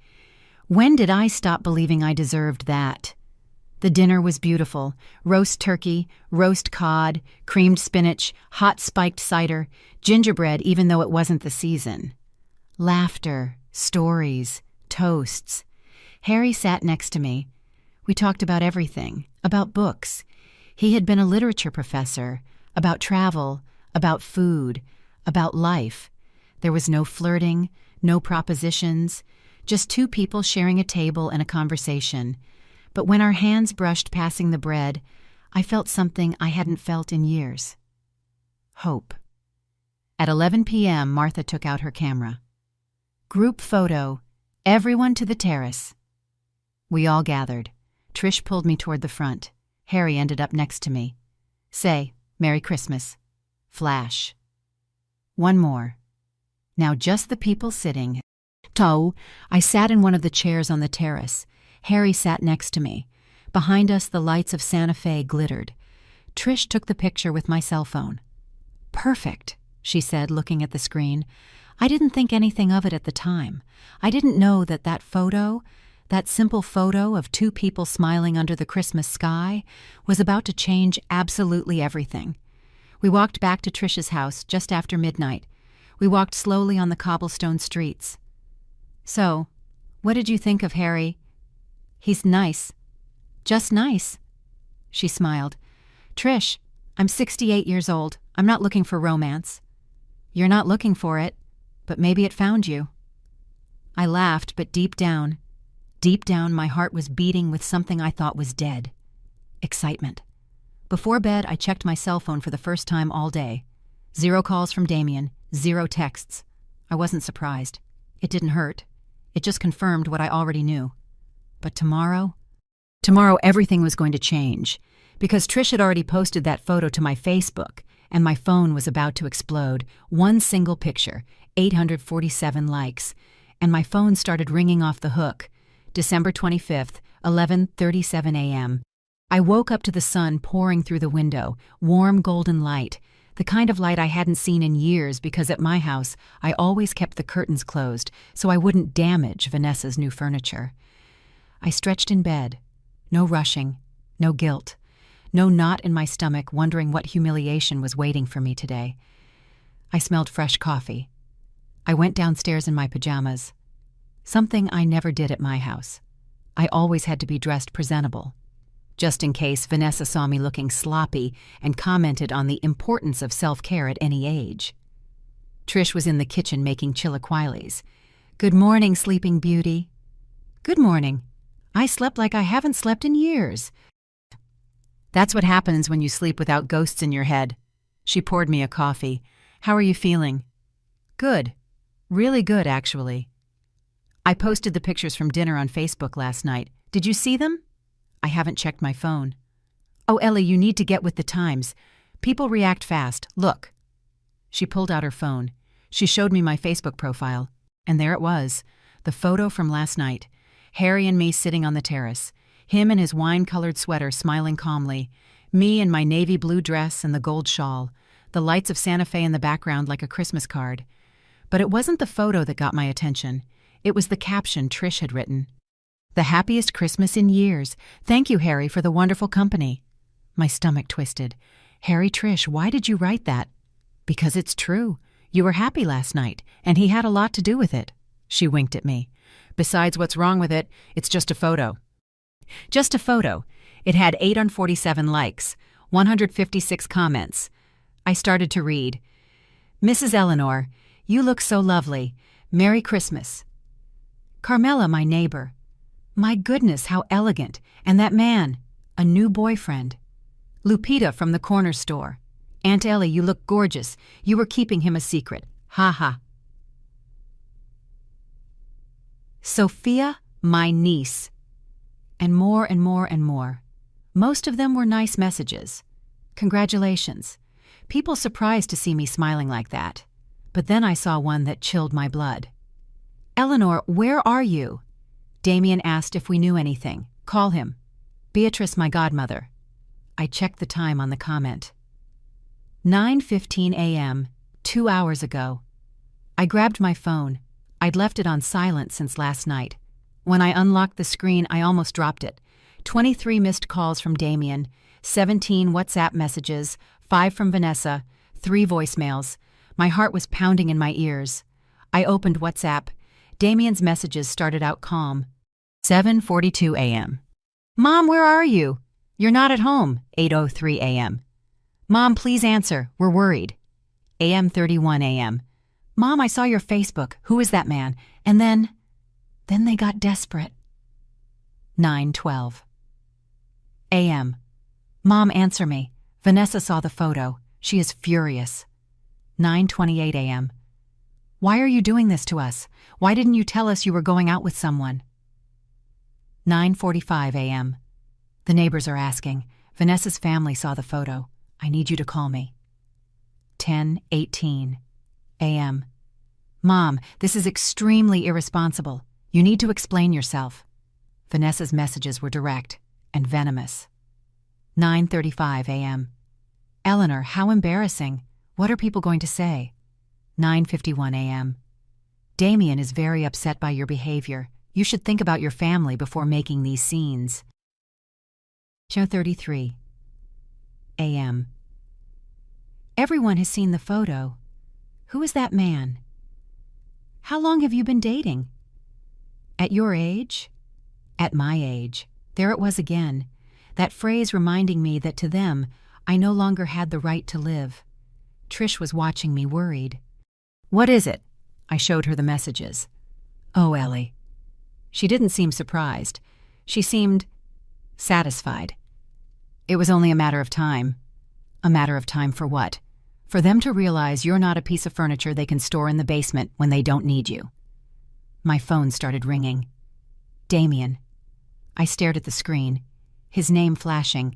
When did I stop believing I deserved that? The dinner was beautiful. Roast turkey, roast cod, creamed spinach, hot spiked cider, gingerbread even though it wasn't the season. Laughter, stories, toasts. Harry sat next to me. We talked about everything, about books. He had been a literature professor, about travel, about food, about life. There was no flirting, no propositions, just two people sharing a table and a conversation. But when our hands brushed passing the bread, I felt something I hadn't felt in years. Hope. At 11 p.m., Martha took out her camera. Group photo. Everyone to the terrace. We all gathered. Trish pulled me toward the front. Harry ended up next to me. Say, Merry Christmas. Flash. One more. Now just the people sitting. I sat in one of the chairs on the terrace. Harry sat next to me. Behind us, the lights of Santa Fe glittered. Trish took the picture with my cell phone. Perfect, she said, looking at the screen. I didn't think anything of it at the time. I didn't know that photo, that simple photo of two people smiling under the Christmas sky, was about to change absolutely everything. We walked back to Trish's house just after midnight. We walked slowly on the cobblestone streets. So, what did you think of Harry? He's nice. Just nice. She smiled. Trish, I'm 68 years old. I'm not looking for romance. You're not looking for it, but maybe it found you. I laughed, but deep down, my heart was beating with something I thought was dead. Excitement. Before bed, I checked my cell phone for the first time all day. 0 calls from Damien, 0 texts. I wasn't surprised. It didn't hurt. It just confirmed what I already knew. But tomorrow everything was going to change, because Trish had already posted that photo to my Facebook, and my phone was about to explode. One single picture, 847 likes, and my phone started ringing off the hook. December 25th, 11:37 a.m. I woke up to the sun pouring through the window, warm golden light, the kind of light I hadn't seen in years because at my house I always kept the curtains closed so I wouldn't damage Vanessa's new furniture. I stretched in bed. No rushing, no guilt, no knot in my stomach wondering what humiliation was waiting for me today. I smelled fresh coffee. I went downstairs in my pajamas. Something I never did at my house. I always had to be dressed presentable, just in case Vanessa saw me looking sloppy and commented on the importance of self-care at any age. Trish was in the kitchen making chilaquiles. Good morning, sleeping beauty. Good morning. I slept like I haven't slept in years. That's what happens when you sleep without ghosts in your head. She poured me a coffee. How are you feeling? Good. Really good, actually. I posted the pictures from dinner on Facebook last night. Did you see them? I haven't checked my phone. Oh, Ellie, you need to get with the times. People react fast. Look. She pulled out her phone. She showed me my Facebook profile. And there it was, the photo from last night. Harry and me sitting on the terrace. Him in his wine-colored sweater smiling calmly. Me in my navy blue dress and the gold shawl. The lights of Santa Fe in the background like a Christmas card. But it wasn't the photo that got my attention. It was the caption Trish had written. The happiest Christmas in years. Thank you, Harry, for the wonderful company. My stomach twisted. Harry, Trish, why did you write that? Because it's true. You were happy last night, and he had a lot to do with it. She winked at me. Besides, what's wrong with it? It's just a photo. Just a photo. It had 847 likes, 156 comments. I started to read. Mrs. Eleanor, you look so lovely. Merry Christmas. Carmela, my neighbor. My goodness, how elegant. And that man, a new boyfriend. Lupita from the corner store. Aunt Ellie, you look gorgeous. You were keeping him a secret. Ha ha. Sophia, my niece. And more and more and more. Most of them were nice messages. Congratulations. People surprised to see me smiling like that. But then I saw one that chilled my blood. Eleanor, where are you? Damien asked if we knew anything. Call him. Beatrice, my godmother. I checked the time on the comment. 9:15 a.m., 2 hours ago. I grabbed my phone. I'd left it on silent since last night. When I unlocked the screen, I almost dropped it. 23 missed calls from Damien, 17 WhatsApp messages, 5 from Vanessa, 3 voicemails. My heart was pounding in my ears. I opened WhatsApp. Damien's messages started out calm. 7:42 a.m. Mom, where are you? You're not at home. 8:03 a.m. Mom, please answer. We're worried. AM 31 a.m. Mom, I saw your Facebook. Who is that man? And then they got desperate. 9:12 a.m. Mom, answer me. Vanessa saw the photo. She is furious. 9:28 a.m. Why are you doing this to us? Why didn't you tell us you were going out with someone? 9:45 a.m. The neighbors are asking. Vanessa's family saw the photo. I need you to call me. 10:18 a.m. Mom, this is extremely irresponsible. You need to explain yourself. Vanessa's messages were direct and venomous. 9:35 a.m. Eleanor, how embarrassing. What are people going to say? 9:51 a.m. Damien is very upset by your behavior. You should think about your family before making these scenes. 10:33 a.m. Everyone has seen the photo. Who is that man? How long have you been dating? At your age? At my age. There it was again. That phrase reminding me that to them, I no longer had the right to live. Trish was watching me worried. What is it? I showed her the messages. Oh, Ellie. She didn't seem surprised. She seemed satisfied. It was only a matter of time. A matter of time for what? For them to realize you're not a piece of furniture they can store in the basement when they don't need you. My phone started ringing. Damien. I stared at the screen, his name flashing.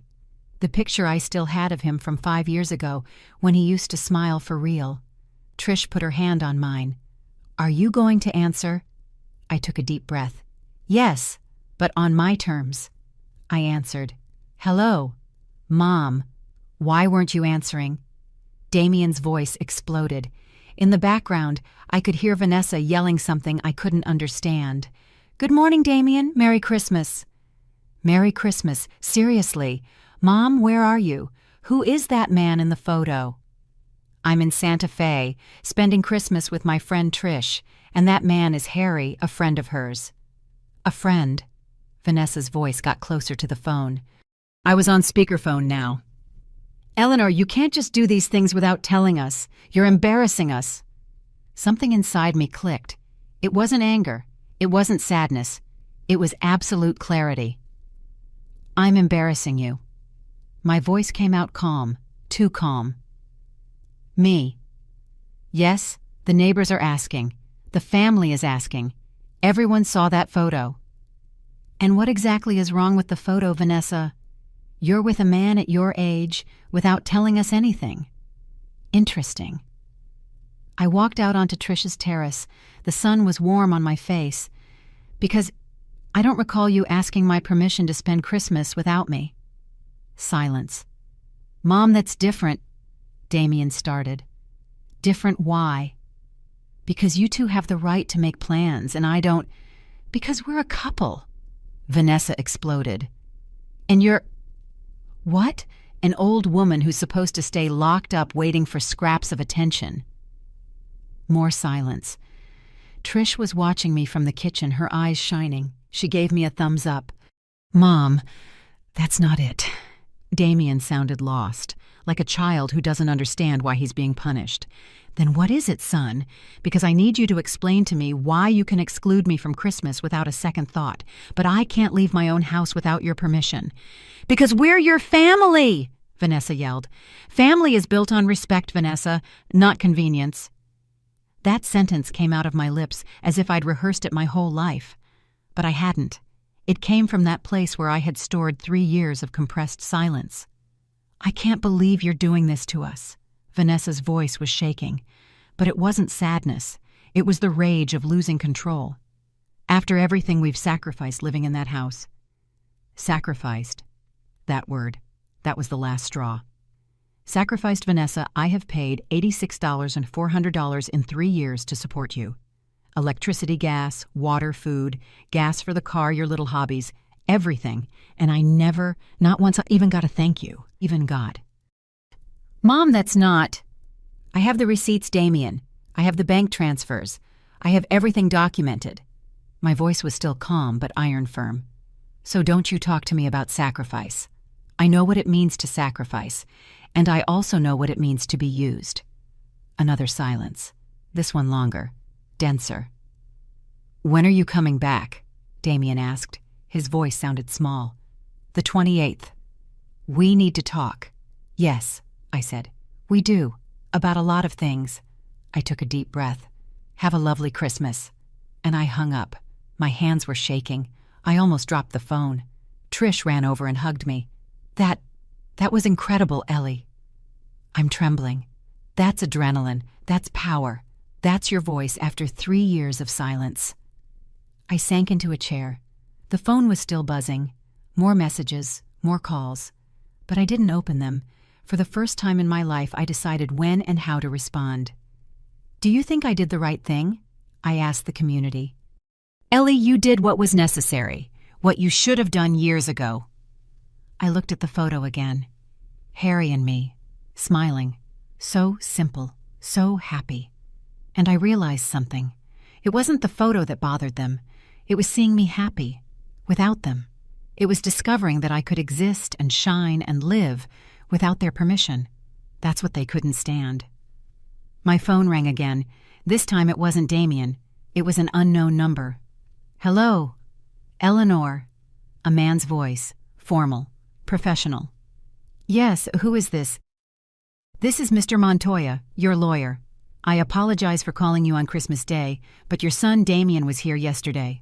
The picture I still had of him from 5 years ago when he used to smile for real. Trish put her hand on mine. Are you going to answer? I took a deep breath. Yes, but on my terms. I answered. Hello. Mom. Why weren't you answering? Damien's voice exploded. In the background, I could hear Vanessa yelling something I couldn't understand. Good morning, Damien. Merry Christmas. Merry Christmas. Seriously. Mom, where are you? Who is that man in the photo? I'm in Santa Fe, spending Christmas with my friend Trish, and that man is Harry, a friend of hers. A friend. Vanessa's voice got closer to the phone. I was on speakerphone now. Eleanor, you can't just do these things without telling us. You're embarrassing us. Something inside me clicked. It wasn't anger. It wasn't sadness. It was absolute clarity. I'm embarrassing you. My voice came out calm, too calm. Me. Yes, the neighbors are asking. The family is asking. Everyone saw that photo. And what exactly is wrong with the photo, Vanessa? You're with a man at your age without telling us anything. Interesting. I walked out onto Trish's terrace. The sun was warm on my face. Because I don't recall you asking my permission to spend Christmas without me. Silence. Mom, that's different, Damien started. Different why? Because you two have the right to make plans, and I don't. Because we're a couple. Vanessa exploded. And you're... What? An old woman who's supposed to stay locked up waiting for scraps of attention. More silence. Trish was watching me from the kitchen, her eyes shining. She gave me a thumbs up. Mom, that's not it. Damien sounded lost, like a child who doesn't understand why he's being punished. Then what is it, son? Because I need you to explain to me why you can exclude me from Christmas without a second thought, but I can't leave my own house without your permission. Because we're your family, Vanessa yelled. Family is built on respect, Vanessa, not convenience. That sentence came out of my lips as if I'd rehearsed it my whole life. But I hadn't. It came from that place where I had stored 3 years of compressed silence. I can't believe you're doing this to us. Vanessa's voice was shaking. But it wasn't sadness. It was the rage of losing control. After everything we've sacrificed living in that house. Sacrificed. That word. That was the last straw. Sacrificed, Vanessa, I have paid $86 and $400 in 3 years to support you. Electricity, gas, water, food, gas for the car, your little hobbies, everything. And I never, not once, even got a thank you. Even God. Mom, that's not. I have the receipts, Damien. I have the bank transfers. I have everything documented. My voice was still calm, but iron firm. So don't you talk to me about sacrifice. I know what it means to sacrifice, and I also know what it means to be used. Another silence. This one longer, denser. When are you coming back? Damien asked. His voice sounded small. The 28th. We need to talk. Yes, I said. We do. About a lot of things. I took a deep breath. Have a lovely Christmas. And I hung up. My hands were shaking. I almost dropped the phone. Trish ran over and hugged me. That was incredible, Ellie. I'm trembling. That's adrenaline. That's power. That's your voice after 3 years of silence. I sank into a chair. The phone was still buzzing. More messages, more calls. But I didn't open them. For the first time in my life, I decided when and how to respond. Do you think I did the right thing? I asked the community. Ellie, you did what was necessary, what you should have done years ago. I looked at the photo again. Harry and me, smiling. So simple, so happy. And I realized something. It wasn't the photo that bothered them. It was seeing me happy, without them. It was discovering that I could exist and shine and live without their permission. That's what they couldn't stand. My phone rang again. This time it wasn't Damien. It was an unknown number. Hello? Eleanor. A man's voice, formal, professional. Yes, who is this? This is Mr. Montoya, your lawyer. I apologize for calling you on Christmas Day, but your son Damien was here yesterday.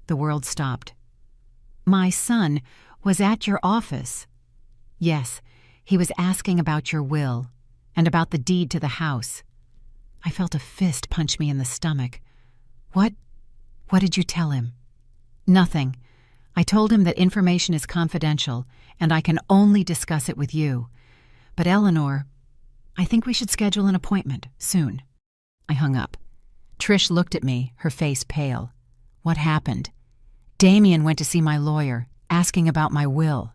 The world stopped. My son was at your office. Yes, he was asking about your will and about the deed to the house. I felt a fist punch me in the stomach. What did you tell him? Nothing. I told him that information is confidential and I can only discuss it with you. But Eleanor, I think we should schedule an appointment soon. I hung up. Trish looked at me, her face pale. What happened? Damien went to see my lawyer, asking about my will.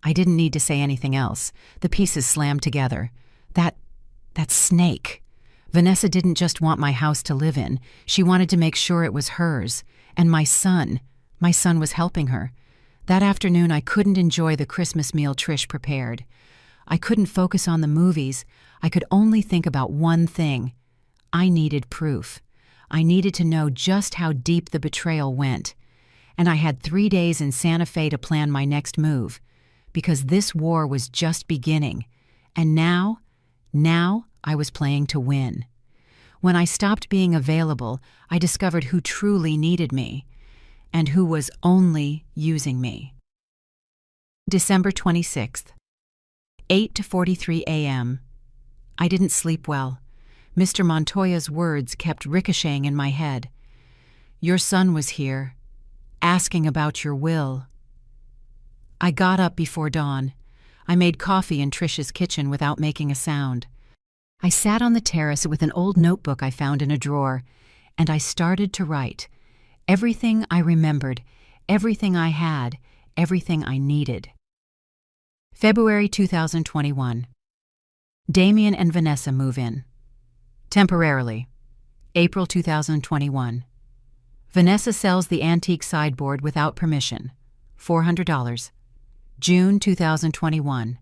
I didn't need to say anything else. The pieces slammed together. That snake. Vanessa didn't just want my house to live in. She wanted to make sure it was hers. And my son was helping her. That afternoon, I couldn't enjoy the Christmas meal Trish prepared. I couldn't focus on the movies. I could only think about one thing. I needed proof. I needed to know just how deep the betrayal went. And I had 3 days in Santa Fe to plan my next move, because this war was just beginning. And now I was playing to win. When I stopped being available, I discovered who truly needed me and who was only using me. December 26th, 8:43 a.m. I didn't sleep well. Mr. Montoya's words kept ricocheting in my head. Your son was here, asking about your will. I got up before dawn. I made coffee in Trish's kitchen without making a sound. I sat on the terrace with an old notebook I found in a drawer, and I started to write. Everything I remembered, everything I had, everything I needed. February 2021. Damien and Vanessa move in. Temporarily. April 2021. Vanessa sells the antique sideboard without permission. $400. June 2021.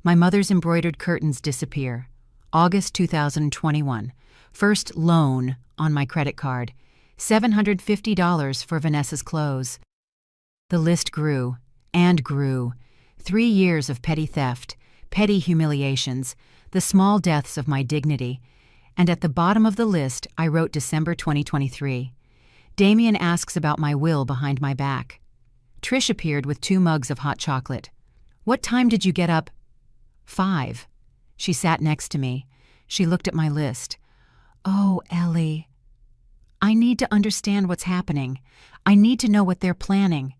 My mother's embroidered curtains disappear. August 2021. First loan on my credit card. $750 for Vanessa's clothes. The list grew and grew. 3 years of petty theft, petty humiliations, the small deaths of my dignity. And at the bottom of the list, I wrote December 2023. Damien asks about my will behind my back. Trish appeared with 2 mugs of hot chocolate. What time did you get up? 5. She sat next to me. She looked at my list. Oh, Ellie. I need to understand what's happening. I need to know what they're planning.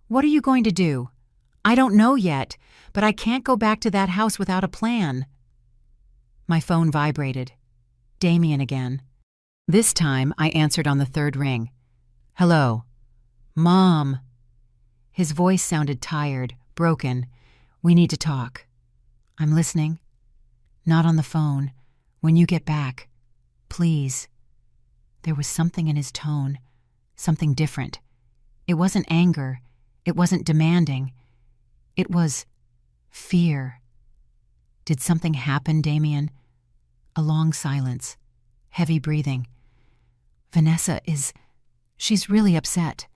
What are you going to do? I don't know yet, but I can't go back to that house without a plan. My phone vibrated. Damien again. This time, I answered on the third ring. "Hello. Mom." His voice sounded tired, broken. "We need to talk." "I'm listening." "Not on the phone. When you get back. Please." There was something in his tone, something different. It wasn't anger. It wasn't demanding. It was fear. "Did something happen, Damien?" A long silence. Heavy breathing. "Vanessa she's really upset.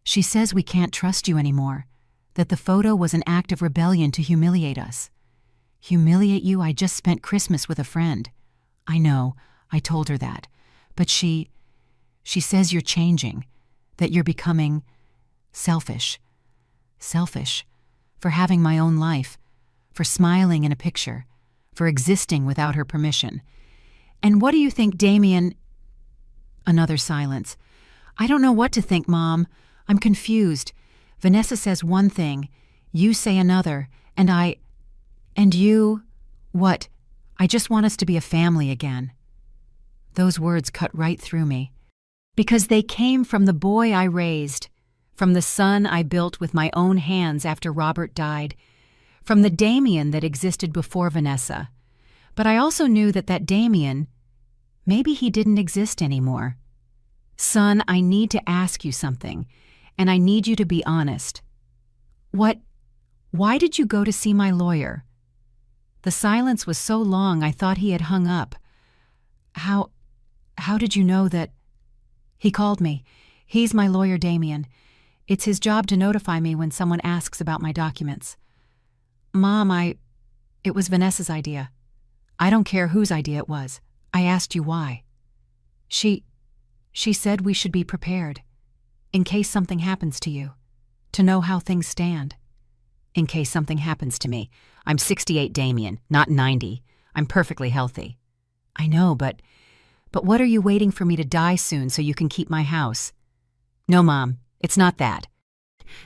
She says we can't trust you anymore, that the photo was an act of rebellion to humiliate us." "Humiliate you? I just spent Christmas with a friend." "I know, I told her that. But she says you're changing, that you're becoming selfish. Selfish. For having my own life, for smiling in a picture, for existing without her permission. And what do you think, Damien?" Another silence. "I don't know what to think, Mom. I'm confused. Vanessa says one thing, you say another, and you, what? I just want us to be a family again." Those words cut right through me, because they came from the boy I raised, from the son I built with my own hands after Robert died, from the Damien that existed before Vanessa. But I also knew that Damien, maybe he didn't exist anymore. "Son, I need to ask you something, and I need you to be honest. Why did you go to see my lawyer?" The silence was so long I thought he had hung up. How did you know that?" "He called me. He's my lawyer, Damien. It's his job to notify me when someone asks about my documents." "Mom, it was Vanessa's idea. I don't care whose idea it was. I asked you why." She said we should be prepared, in case something happens to you, to know how things stand." "In case something happens to me. I'm 68, Damien, not 90. I'm perfectly healthy." "I know, but what are you waiting for me to die soon so you can keep my house?" "No, Mom, it's not that."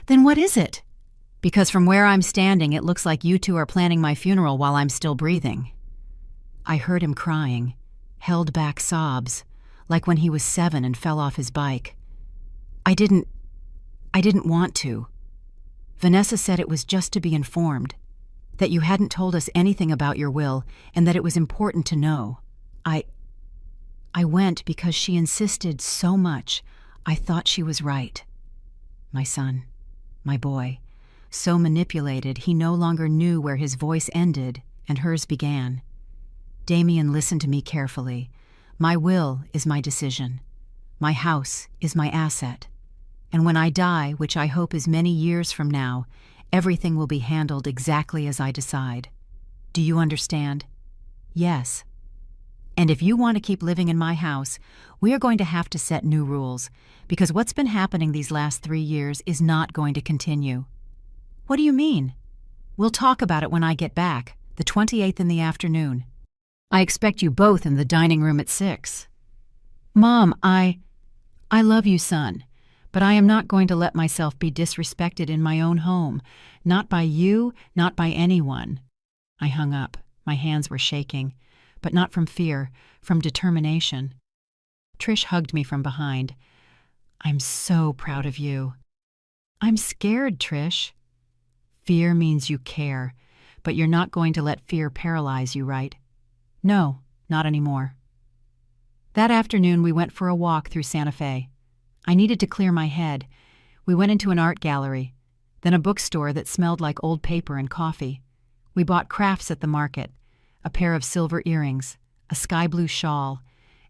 "Then what is it?" "Because from where I'm standing, it looks like you two are planning my funeral while I'm still breathing." I heard him crying, held back sobs, like when he was 7 and fell off his bike. I didn't want to. Vanessa said it was just to be informed, that you hadn't told us anything about your will and that it was important to know. I went because she insisted so much. I thought she was right. My son, my boy, so manipulated he no longer knew where his voice ended and hers began. Damien listened to me carefully. My will is my decision. My house is my asset. And when I die, which I hope is many years from now, everything will be handled exactly as I decide. Do you understand? Yes. And if you want to keep living in my house, we are going to have to set new rules, because what's been happening these last 3 years is not going to continue. What do you mean? We'll talk about it when I get back, the 28th in the afternoon. I expect you both in the dining room at 6. Mom, I love you, son, but I am not going to let myself be disrespected in my own home, not by you, not by anyone. I hung up. My hands were shaking, but not from fear, from determination. Trish hugged me from behind. I'm so proud of you. I'm scared, Trish. Fear means you care, but you're not going to let fear paralyze you, right? No, not anymore. That afternoon, we went for a walk through Santa Fe. I needed to clear my head. We went into an art gallery, then a bookstore that smelled like old paper and coffee. We bought crafts at the market, a pair of silver earrings, a sky blue shawl,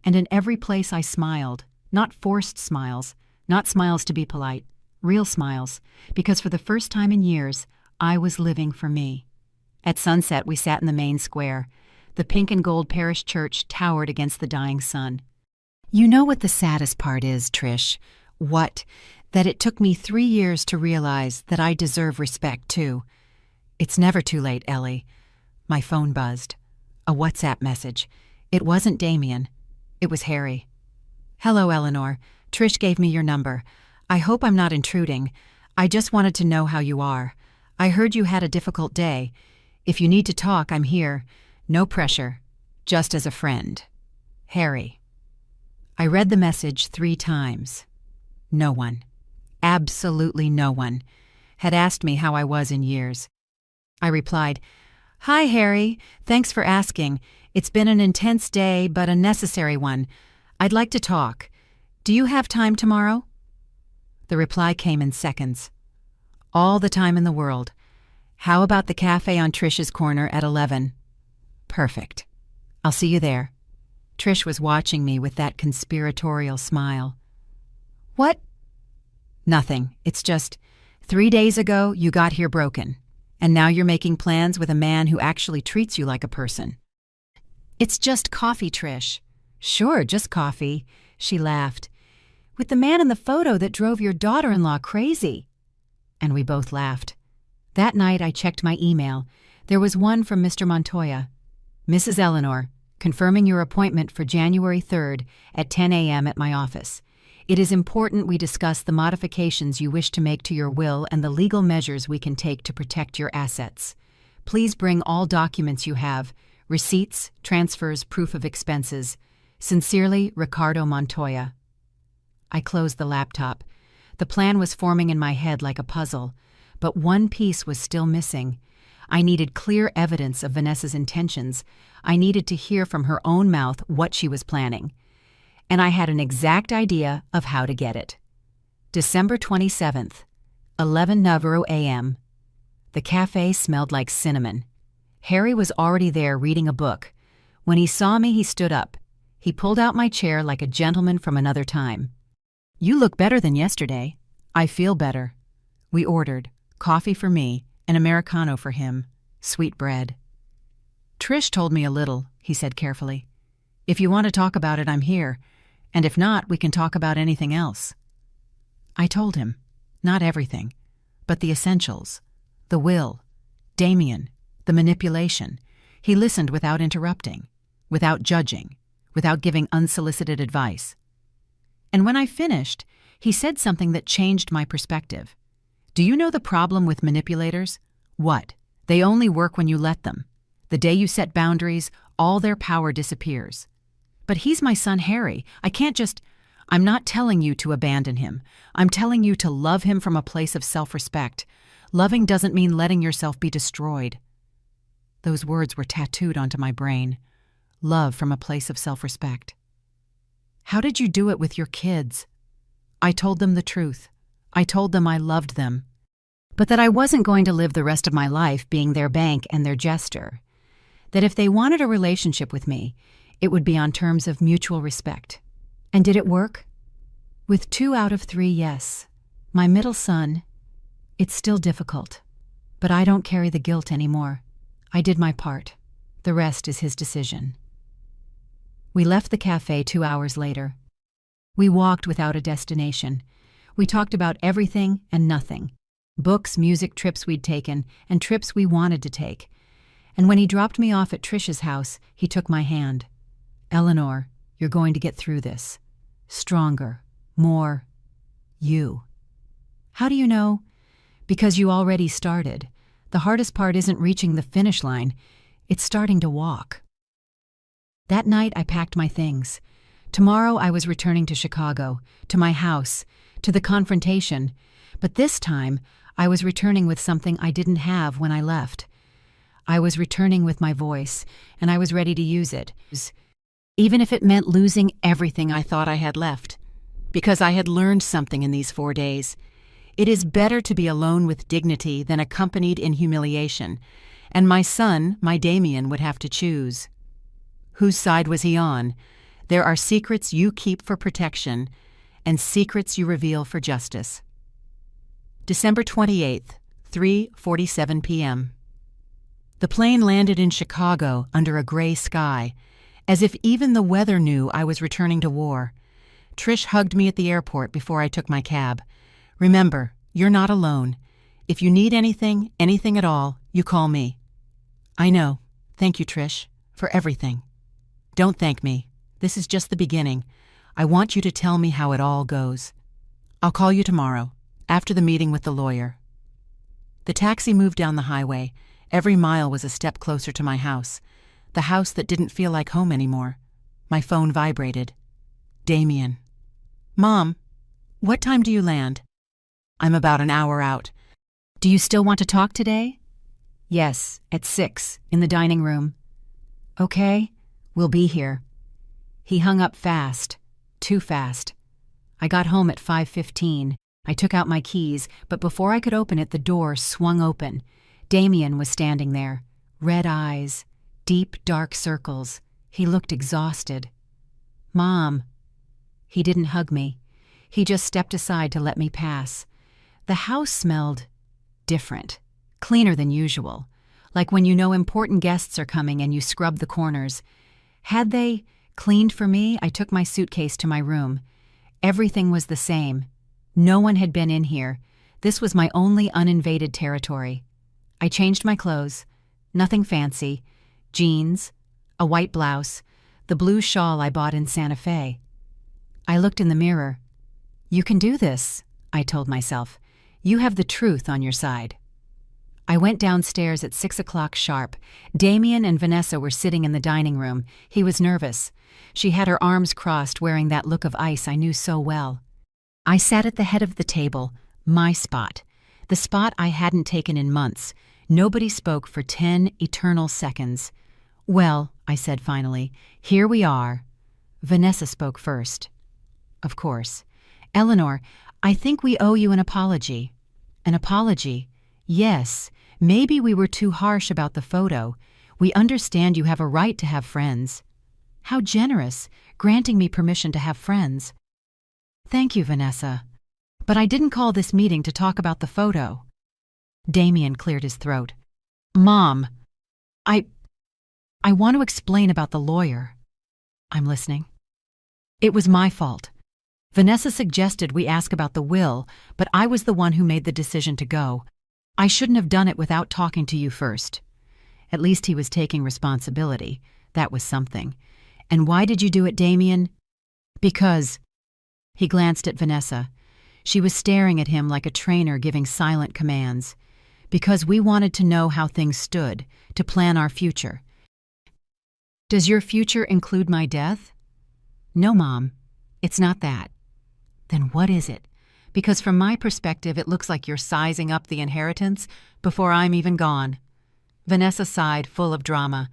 and in every place I smiled, not forced smiles, not smiles to be polite, real smiles, because for the first time in years, I was living for me. At sunset, we sat in the main square. The pink and gold parish church towered against the dying sun. You know what the saddest part is, Trish? What? That it took me 3 years to realize that I deserve respect, too. It's never too late, Ellie. My phone buzzed. A WhatsApp message. It wasn't Damien. It was Harry. Hello, Eleanor. Trish gave me your number. I hope I'm not intruding. I just wanted to know how you are. I heard you had a difficult day. If you need to talk, I'm here. No pressure. Just as a friend. Harry. I read the message 3 times. No one, absolutely no one, had asked me how I was in years. I replied, "Hi, Harry. Thanks for asking. It's been an intense day, but a necessary one. I'd like to talk. Do you have time tomorrow?" The reply came in seconds. "All the time in the world. How about the cafe on Trish's corner at 11? Perfect. I'll see you there." Trish was watching me with that conspiratorial smile. "What?" "Nothing. It's just, 3 days ago you got here broken, and now you're making plans with a man who actually treats you like a person." "It's just coffee, Trish." "Sure, just coffee," she laughed. "With the man in the photo that drove your daughter-in-law crazy." And we both laughed. That night I checked my email. There was one from Mr. Montoya. "Mrs. Eleanor, confirming your appointment for January 3rd at 10 a.m. at my office. It is important we discuss the modifications you wish to make to your will and the legal measures we can take to protect your assets. Please bring all documents you have, receipts, transfers, proof of expenses. Sincerely, Ricardo Montoya." I closed the laptop. The plan was forming in my head like a puzzle, but one piece was still missing. I needed clear evidence of Vanessa's intentions. I needed to hear from her own mouth what she was planning. And I had an exact idea of how to get it. December 27th, 11:00 a.m. The cafe smelled like cinnamon. Harry was already there reading a book. When he saw me, he stood up. He pulled out my chair like a gentleman from another time. "You look better than yesterday." "I feel better." We ordered coffee for me, an Americano for him, sweet bread. "Trish told me a little," he said carefully. "If you want to talk about it, I'm here. And if not, we can talk about anything else." I told him, not everything, but the essentials, the will, Damien, the manipulation. He listened without interrupting, without judging, without giving unsolicited advice. And when I finished, he said something that changed my perspective. "Do you know the problem with manipulators? What? They only work when you let them. The day you set boundaries, all their power disappears." "But he's my son Harry. I can't just—" "I'm not telling you to abandon him. I'm telling you to love him from a place of self-respect. Loving doesn't mean letting yourself be destroyed." Those words were tattooed onto my brain. Love from a place of self-respect. "How did you do it with your kids?" I told them the truth. I told them I loved them, but that I wasn't going to live the rest of my life being their bank and their jester. That if they wanted a relationship with me, it would be on terms of mutual respect. And did it work? With 2 out of 3, yes. My middle son, it's still difficult, but I don't carry the guilt anymore. I did my part. The rest is his decision. We left the cafe 2 hours later. We walked without a destination. We talked about everything and nothing. Books, music, trips we'd taken, and trips we wanted to take. And when he dropped me off at Trish's house, he took my hand. "Eleanor, you're going to get through this. Stronger, more, you." "How do you know?" "Because you already started. The hardest part isn't reaching the finish line. It's starting to walk." That night I packed my things. Tomorrow I was returning to Chicago, to my house, to the confrontation, but this time I was returning with something I didn't have when I left. I was returning with my voice, and I was ready to use it, even if it meant losing everything I thought I had left, because I had learned something in these 4 days. It is better to be alone with dignity than accompanied in humiliation, and my son, my Damien, would have to choose. Whose side was he on? There are secrets you keep for protection, and secrets you reveal for justice. December 28th, 3:47 p.m. The plane landed in Chicago under a gray sky, as if even the weather knew I was returning to war. Trish hugged me at the airport before I took my cab. "Remember, you're not alone. If you need anything, anything at all, you call me." "I know. Thank you, Trish, for everything." "Don't thank me. This is just the beginning. I want you to tell me how it all goes." "I'll call you tomorrow, after the meeting with the lawyer." The taxi moved down the highway. Every mile was a step closer to my house, the house that didn't feel like home anymore. My phone vibrated. Damien. Mom, what time do you land? I'm about an hour out. Do you still want to talk today? Yes, at 6, in the dining room. Okay, we'll be here. He hung up fast, too fast. I got home at 5:15. I took out my keys, but before I could open it, the door swung open. Damien was standing there, red eyes, deep, dark circles. He looked exhausted. Mom. He didn't hug me. He just stepped aside to let me pass. The house smelled different, cleaner than usual, like when you know important guests are coming and you scrub the corners. Had they cleaned for me? I took my suitcase to my room. Everything was the same. No one had been in here. This was my only uninvaded territory. I changed my clothes. Nothing fancy. Jeans, a white blouse, the blue shawl I bought in Santa Fe. I looked in the mirror. You can do this, I told myself. You have the truth on your side. I went downstairs at 6 o'clock sharp. Damien and Vanessa were sitting in the dining room. He was nervous. She had her arms crossed, wearing that look of ice I knew so well. I sat at the head of the table, my spot, the spot I hadn't taken in months. Nobody spoke for 10 eternal seconds. Well, I said finally, here we are. Vanessa spoke first. Of course. Eleanor, I think we owe you an apology. An apology? Yes, maybe we were too harsh about the photo. We understand you have a right to have friends. How generous, granting me permission to have friends. Thank you, Vanessa. But I didn't call this meeting to talk about the photo. Damien cleared his throat. Mom, I want to explain about the lawyer. I'm listening. It was my fault. Vanessa suggested we ask about the will, but I was the one who made the decision to go. I shouldn't have done it without talking to you first. At least he was taking responsibility. That was something. And why did you do it, Damien? Because... He glanced at Vanessa. She was staring at him like a trainer giving silent commands. Because we wanted to know how things stood, to plan our future. Does your future include my death? No, Mom. It's not that. Then what is it? Because from my perspective, it looks like you're sizing up the inheritance before I'm even gone. Vanessa sighed, full of drama.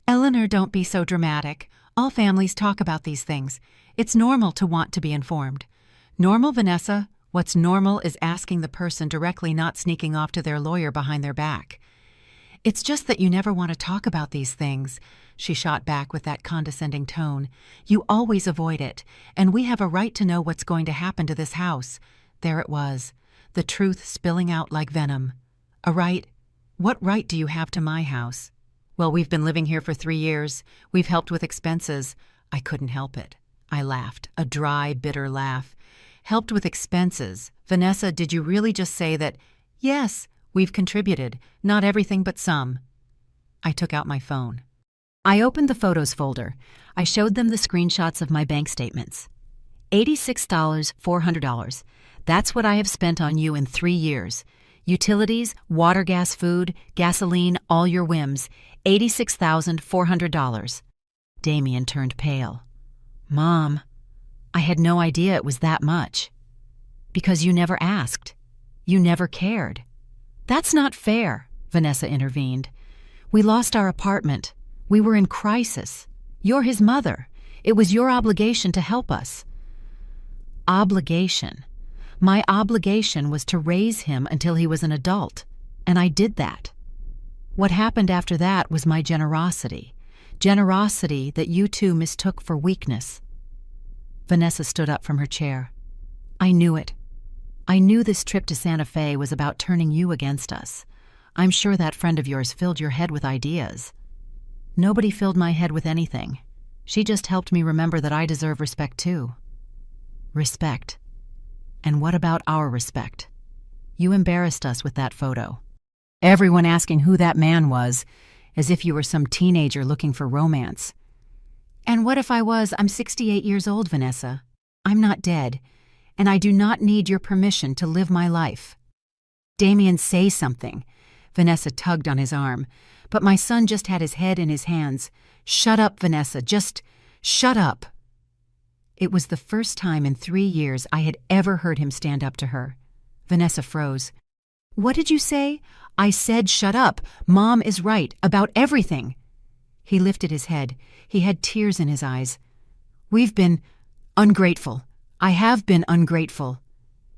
Eleanor, don't be so dramatic. All families talk about these things. It's normal to want to be informed. Normal, Vanessa? What's normal is asking the person directly, not sneaking off to their lawyer behind their back. It's just that you never want to talk about these things, she shot back with that condescending tone. You always avoid it, and we have a right to know what's going to happen to this house. There it was, the truth spilling out like venom. A right? What right do you have to my house? Well, we've been living here for 3 years. We've helped with expenses. I couldn't help it. I laughed, a dry, bitter laugh. Helped with expenses. Vanessa, did you really just say that? Yes, we've contributed. Not everything, but some. I took out my phone. I opened the photos folder. I showed them the screenshots of my bank statements. $86, $400. That's what I have spent on you in 3 years. Utilities, water, gas, food, gasoline, all your whims. $86,400. Damien turned pale. Mom, I had no idea it was that much. Because you never asked. You never cared. That's not fair, Vanessa intervened. We lost our apartment. We were in crisis. You're his mother. It was your obligation to help us. Obligation. My obligation was to raise him until he was an adult, and I did that. What happened after that was my generosity. Generosity that you two mistook for weakness. Vanessa stood up from her chair. I knew it. I knew this trip to Santa Fe was about turning you against us. I'm sure that friend of yours filled your head with ideas. Nobody filled my head with anything. She just helped me remember that I deserve respect too. Respect. And what about our respect? You embarrassed us with that photo. Everyone asking who that man was, as if you were some teenager looking for romance. And what if I was? I'm 68 years old, Vanessa. I'm not dead, and I do not need your permission to live my life. Damien, say something. Vanessa tugged on his arm, but my son just had his head in his hands. Shut up, Vanessa, just shut up. It was the first time in 3 years I had ever heard him stand up to her. Vanessa froze. "What did you say?" "I said shut up. Mom is right about everything." He lifted his head. He had tears in his eyes. "We've been ungrateful. I have been ungrateful."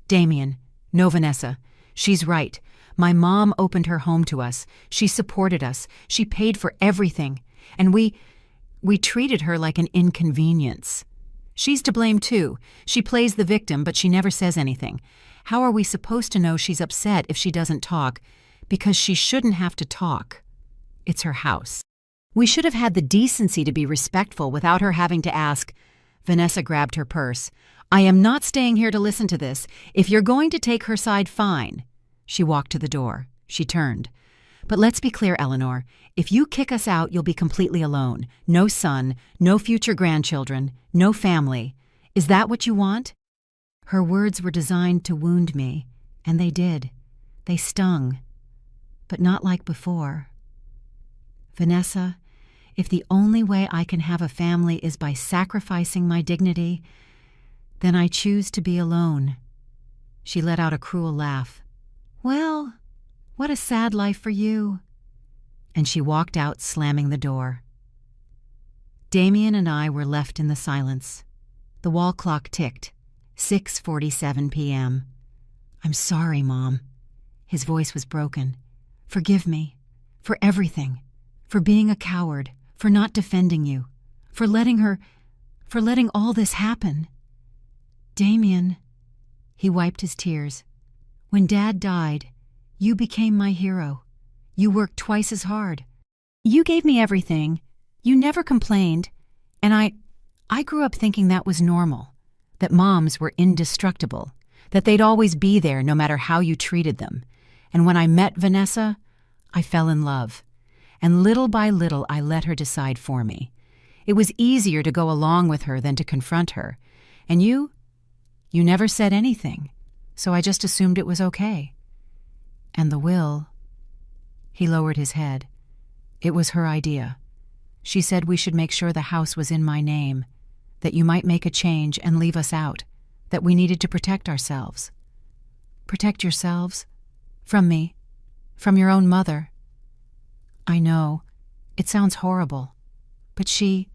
"Damien, no, Vanessa. She's right. My mom opened her home to us. She supported us. She paid for everything. And we treated her like an inconvenience. She's to blame too. She plays the victim, but she never says anything. How are we supposed to know she's upset if she doesn't talk? Because she shouldn't have to talk. It's her house. We should have had the decency to be respectful without her having to ask." Vanessa grabbed her purse. "I am not staying here to listen to this. If you're going to take her side, fine." She walked to the door. She turned. "But let's be clear, Eleanor. If you kick us out, you'll be completely alone. No son, no future grandchildren, no family. Is that what you want?" Her words were designed to wound me, and they did. They stung. But not like before. "Vanessa, if the only way I can have a family is by sacrificing my dignity, then I choose to be alone." She let out a cruel laugh. "Well, what a sad life for you." And she walked out, slamming the door. Damien and I were left in the silence. The wall clock ticked. 6:47 p.m. "I'm sorry, Mom." His voice was broken. "Forgive me. For everything. For being a coward. For not defending you. For letting all this happen. Damien." He wiped his tears. "When Dad died, you became my hero. You worked twice as hard. You gave me everything. You never complained. And I grew up thinking that was normal. That moms were indestructible. That they'd always be there no matter how you treated them. And when I met Vanessa, I fell in love. And little by little, I let her decide for me. It was easier to go along with her than to confront her. And you never said anything, so I just assumed it was okay. And the will..." He lowered his head. "It was her idea. She said we should make sure the house was in my name, that you might make a change and leave us out, that we needed to protect ourselves." "Protect yourselves? From me? From your own mother?" "I know. It sounds horrible. But she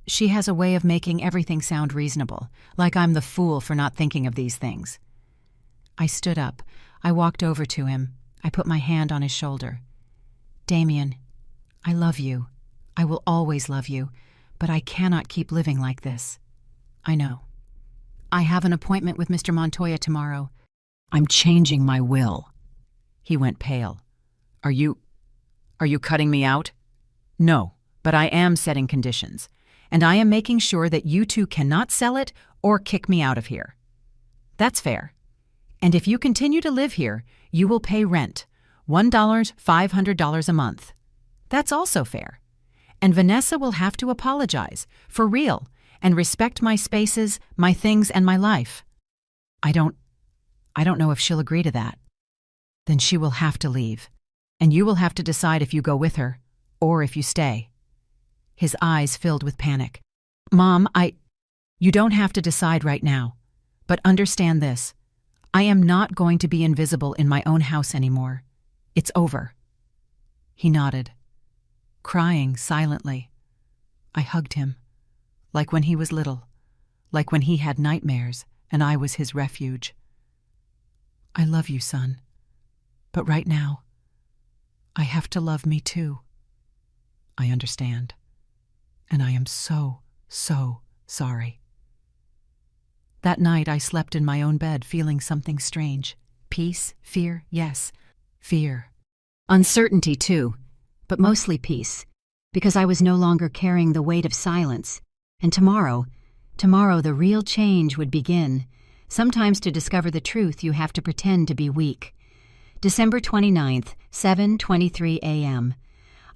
has a way of making everything sound reasonable, like I'm the fool for not thinking of these things." I stood up. I walked over to him. I put my hand on his shoulder. "Damien, I love you. I will always love you, but I cannot keep living like this. I know. I have an appointment with Mr. Montoya tomorrow. I'm changing my will." He went pale. Are you cutting me out?" "No, but I am setting conditions, and I am making sure that you two cannot sell it or kick me out of here. That's fair. And if you continue to live here, you will pay rent, $1,500 a month. That's also fair. And Vanessa will have to apologize, for real, and respect my spaces, my things, and my life." I don't know if she'll agree to that." "Then she will have to leave, and you will have to decide if you go with her, or if you stay." His eyes filled with panic. "Mom, you don't have to decide right now, but understand this. I am not going to be invisible in my own house anymore. It's over." He nodded, crying silently. I hugged him, like when he was little, like when he had nightmares and I was his refuge. "I love you, son. But right now, I have to love me too. I understand. And I am so, so sorry." That night I slept in my own bed feeling something strange. Peace, fear, yes, fear. Uncertainty too, but mostly peace, because I was no longer carrying the weight of silence. And tomorrow the real change would begin. Sometimes to discover the truth you have to pretend to be weak. December 29th, 7:23 a.m.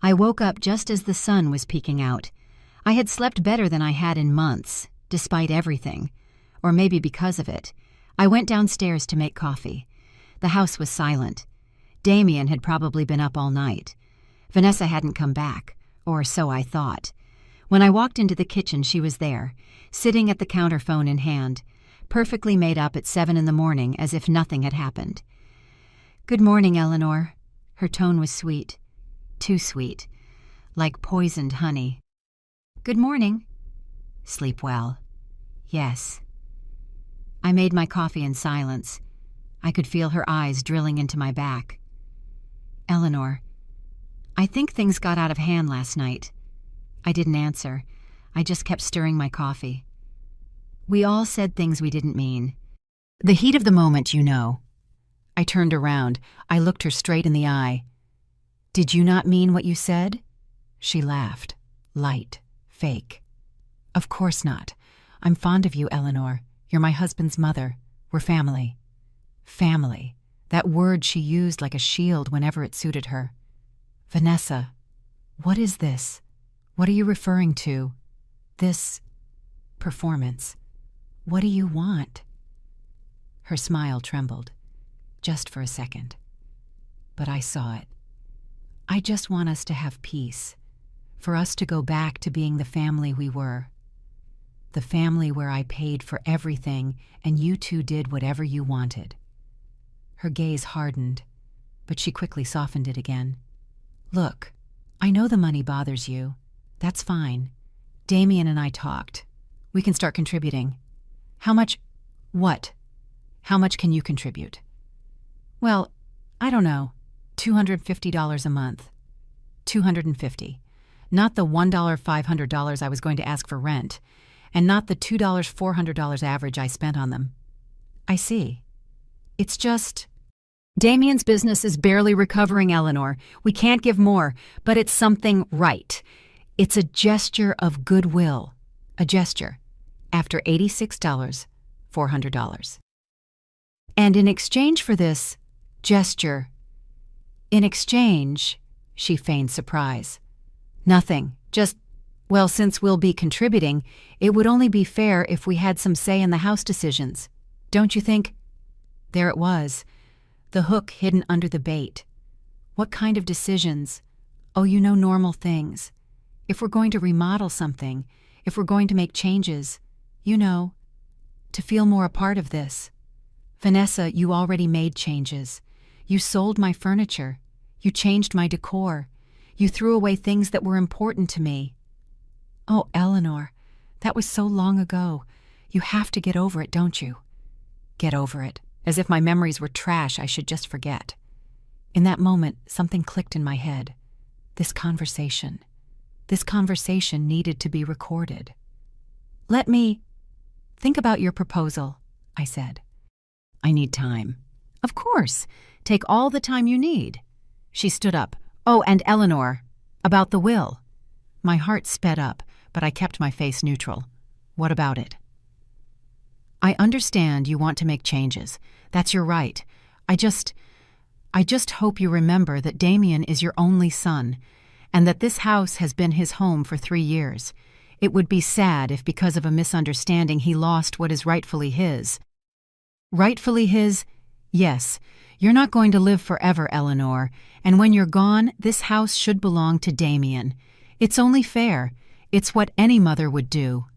I woke up just as the sun was peeking out. I had slept better than I had in months, despite everything. Or maybe because of it. I went downstairs to make coffee. The house was silent. Damien had probably been up all night. Vanessa hadn't come back, or so I thought. When I walked into the kitchen, she was there, sitting at the counter, phone in hand, perfectly made up at 7 in the morning as if nothing had happened. "Good morning, Eleanor." Her tone was sweet. Too sweet. Like poisoned honey. "Good morning." "Sleep well." "Yes." I made my coffee in silence. I could feel her eyes drilling into my back. "Eleanor, I think things got out of hand last night." I didn't answer. I just kept stirring my coffee. "We all said things we didn't mean. The heat of the moment, you know." I turned around. I looked her straight in the eye. "Did you not mean what you said?" She laughed. Light. Fake. "Of course not. I'm fond of you, Eleanor. You're my husband's mother. We're family." Family. That word she used like a shield whenever it suited her. "Vanessa, what is this? What are you referring to? This performance. What do you want?" Her smile trembled. Just for a second. But I saw it. "I just want us to have peace. For us to go back to being the family we were. The family where I paid for everything and you two did whatever you wanted." Her gaze hardened, but she quickly softened it again. "Look, I know the money bothers you. That's fine. Damien and I talked. We can start contributing. How much? What? How much can you contribute?" "Well, I don't know. $250 a month." $250. Not the $1,500 I was going to ask for rent, and not the $2,400 average I spent on them. "I see. It's just... Damien's business is barely recovering, Eleanor. We can't give more, but it's something right. It's a gesture of goodwill. A gesture. After $86, $400. And in exchange for this gesture, in exchange," she feigned surprise. "Nothing. Just, well, since we'll be contributing, it would only be fair if we had some say in the house decisions. Don't you think?" There it was. The hook hidden under the bait. What kind of decisions? Oh, you know, normal things. If we're going to remodel something, if we're going to make changes, you know, to feel more a part of this. Vanessa, you already made changes. You sold my furniture. You changed my decor. You threw away things that were important to me. Oh, Eleanor, that was so long ago. You have to get over it, don't you?" Get over it. As if my memories were trash I should just forget. In that moment, something clicked in my head. This conversation needed to be recorded. "Let me think about your proposal," I said. "I need time." "Of course. Take all the time you need." She stood up. "Oh, and Eleanor, about the will." My heart sped up, but I kept my face neutral. "What about it?" "I understand you want to make changes. That's your right. I just hope you remember that Damien is your only son, and that this house has been his home for 3 years. It would be sad if because of a misunderstanding he lost what is rightfully his." "Rightfully his? Yes. You're not going to live forever, Eleanor, and when you're gone, this house should belong to Damien. It's only fair. It's what any mother would do."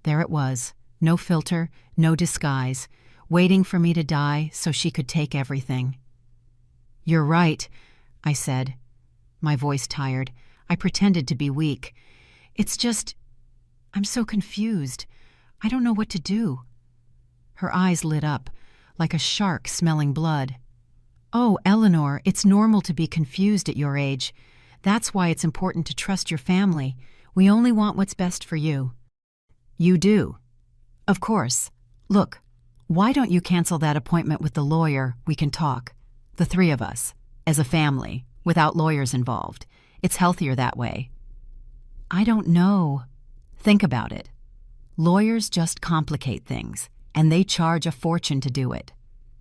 There it was. No filter, no disguise, waiting for me to die so she could take everything. "You're right," I said. My voice tired. I pretended to be weak. "It's just, I'm so confused. I don't know what to do." Her eyes lit up, like a shark smelling blood. "Oh, Eleanor, it's normal to be confused at your age. That's why it's important to trust your family. We only want what's best for you." "You do?" "Of course. Look, why don't you cancel that appointment with the lawyer? We can talk. The 3 of us. As a family, without lawyers involved. It's healthier that way." "I don't know." "Think about it. Lawyers just complicate things, and they charge a fortune to do it."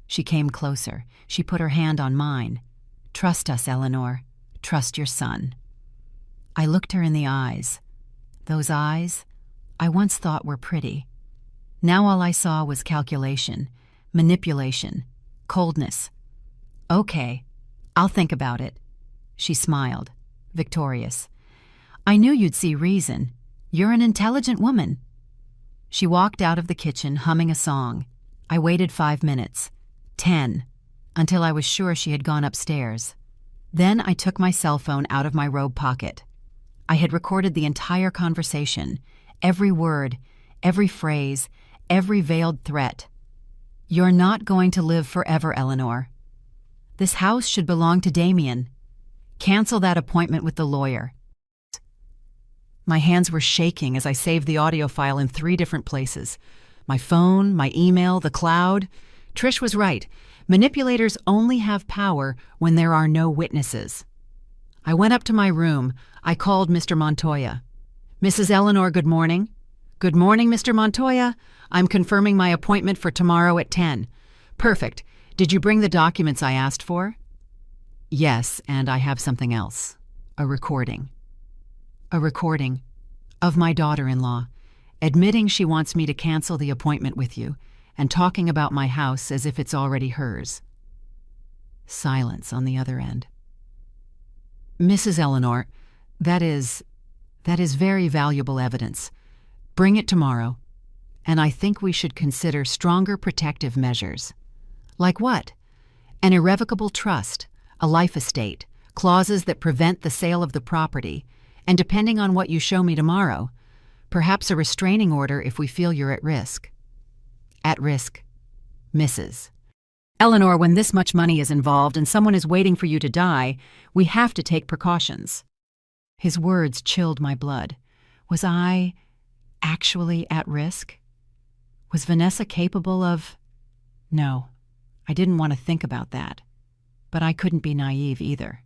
She came closer. She put her hand on mine. "Trust us, Eleanor. Trust your son." I looked her in the eyes. Those eyes I once thought were pretty. Now all I saw was calculation, manipulation, coldness. "Okay, I'll think about it." She smiled, victorious. "I knew you'd see reason. You're an intelligent woman." She walked out of the kitchen humming a song. I waited 5 minutes, 10, until I was sure she had gone upstairs. Then I took my cell phone out of my robe pocket. I had recorded the entire conversation, every word, every phrase, every veiled threat. "You're not going to live forever, Eleanor. This house should belong to Damien. Cancel that appointment with the lawyer." My hands were shaking as I saved the audio file in 3 different places. My phone, my email, the cloud. Trish was right. Manipulators only have power when there are no witnesses. I went up to my room. I called Mr. Montoya. "Mrs. Eleanor, good morning." "Good morning, Mr. Montoya. I'm confirming my appointment for tomorrow at 10. "Perfect. Did you bring the documents I asked for?" "Yes, and I have something else. A recording." A recording of my daughter-in-law, admitting she wants me to cancel the appointment with you and talking about my house as if it's already hers. Silence on the other end. "Mrs. Eleanor, that is very valuable evidence. Bring it tomorrow, and I think we should consider stronger protective measures." "Like what?" "An irrevocable trust, a life estate, clauses that prevent the sale of the property, and depending on what you show me tomorrow, perhaps a restraining order if we feel you're at risk." "At risk, Mrs. Eleanor, when this much money is involved and someone is waiting for you to die, we have to take precautions." His words chilled my blood. Was I actually at risk? Was Vanessa capable of... No, I didn't want to think about that. But I couldn't be naive either.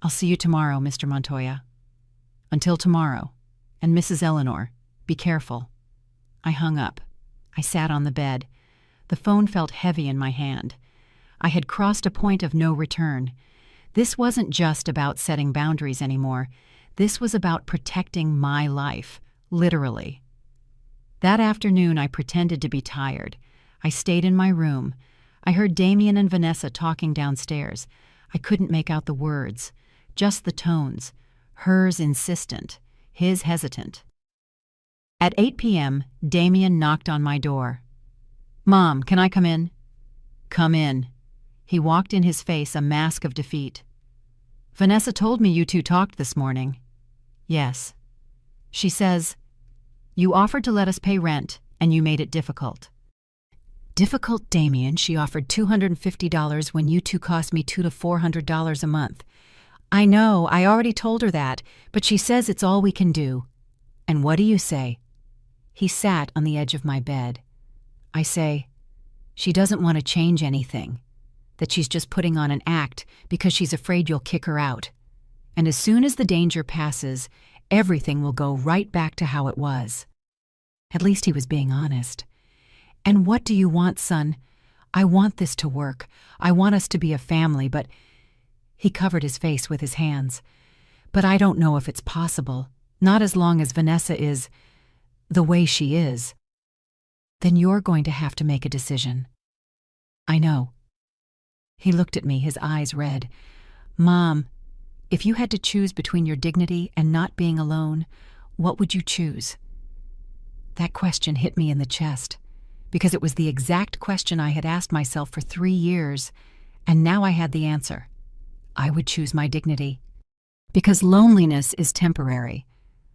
"I'll see you tomorrow, Mr. Montoya." "Until tomorrow. And Mrs. Eleanor, be careful." I hung up. I sat on the bed. The phone felt heavy in my hand. I had crossed a point of no return. This wasn't just about setting boundaries anymore. This was about protecting my life, literally. That afternoon, I pretended to be tired. I stayed in my room. I heard Damien and Vanessa talking downstairs. I couldn't make out the words, just the tones. Hers insistent, his hesitant. At 8 p.m., Damien knocked on my door. "Mom, can I come in?" "Come in." He walked in, his face a mask of defeat. "Vanessa told me you two talked this morning." "Yes." "She says, you offered to let us pay rent, and you made it difficult." "Difficult, Damien? She offered $250 when you two cost me $200 to $400 a month." "I know, I already told her that, but she says it's all we can do." "And what do you say?" He sat on the edge of my bed. I say, she doesn't want to change anything, that she's just putting on an act because she's afraid you'll kick her out. And as soon as the danger passes, everything will go right back to how it was. At least he was being honest. "And what do you want, son? I want this to work. I want us to be a family, but..." He covered his face with his hands. "But I don't know if it's possible. Not as long as Vanessa is the way she is." "Then you're going to have to make a decision." "I know." He looked at me, his eyes red. "Mom, if you had to choose between your dignity and not being alone, what would you choose?" That question hit me in the chest, because it was the exact question I had asked myself for 3 years, and now I had the answer. I would choose my dignity. Because loneliness is temporary,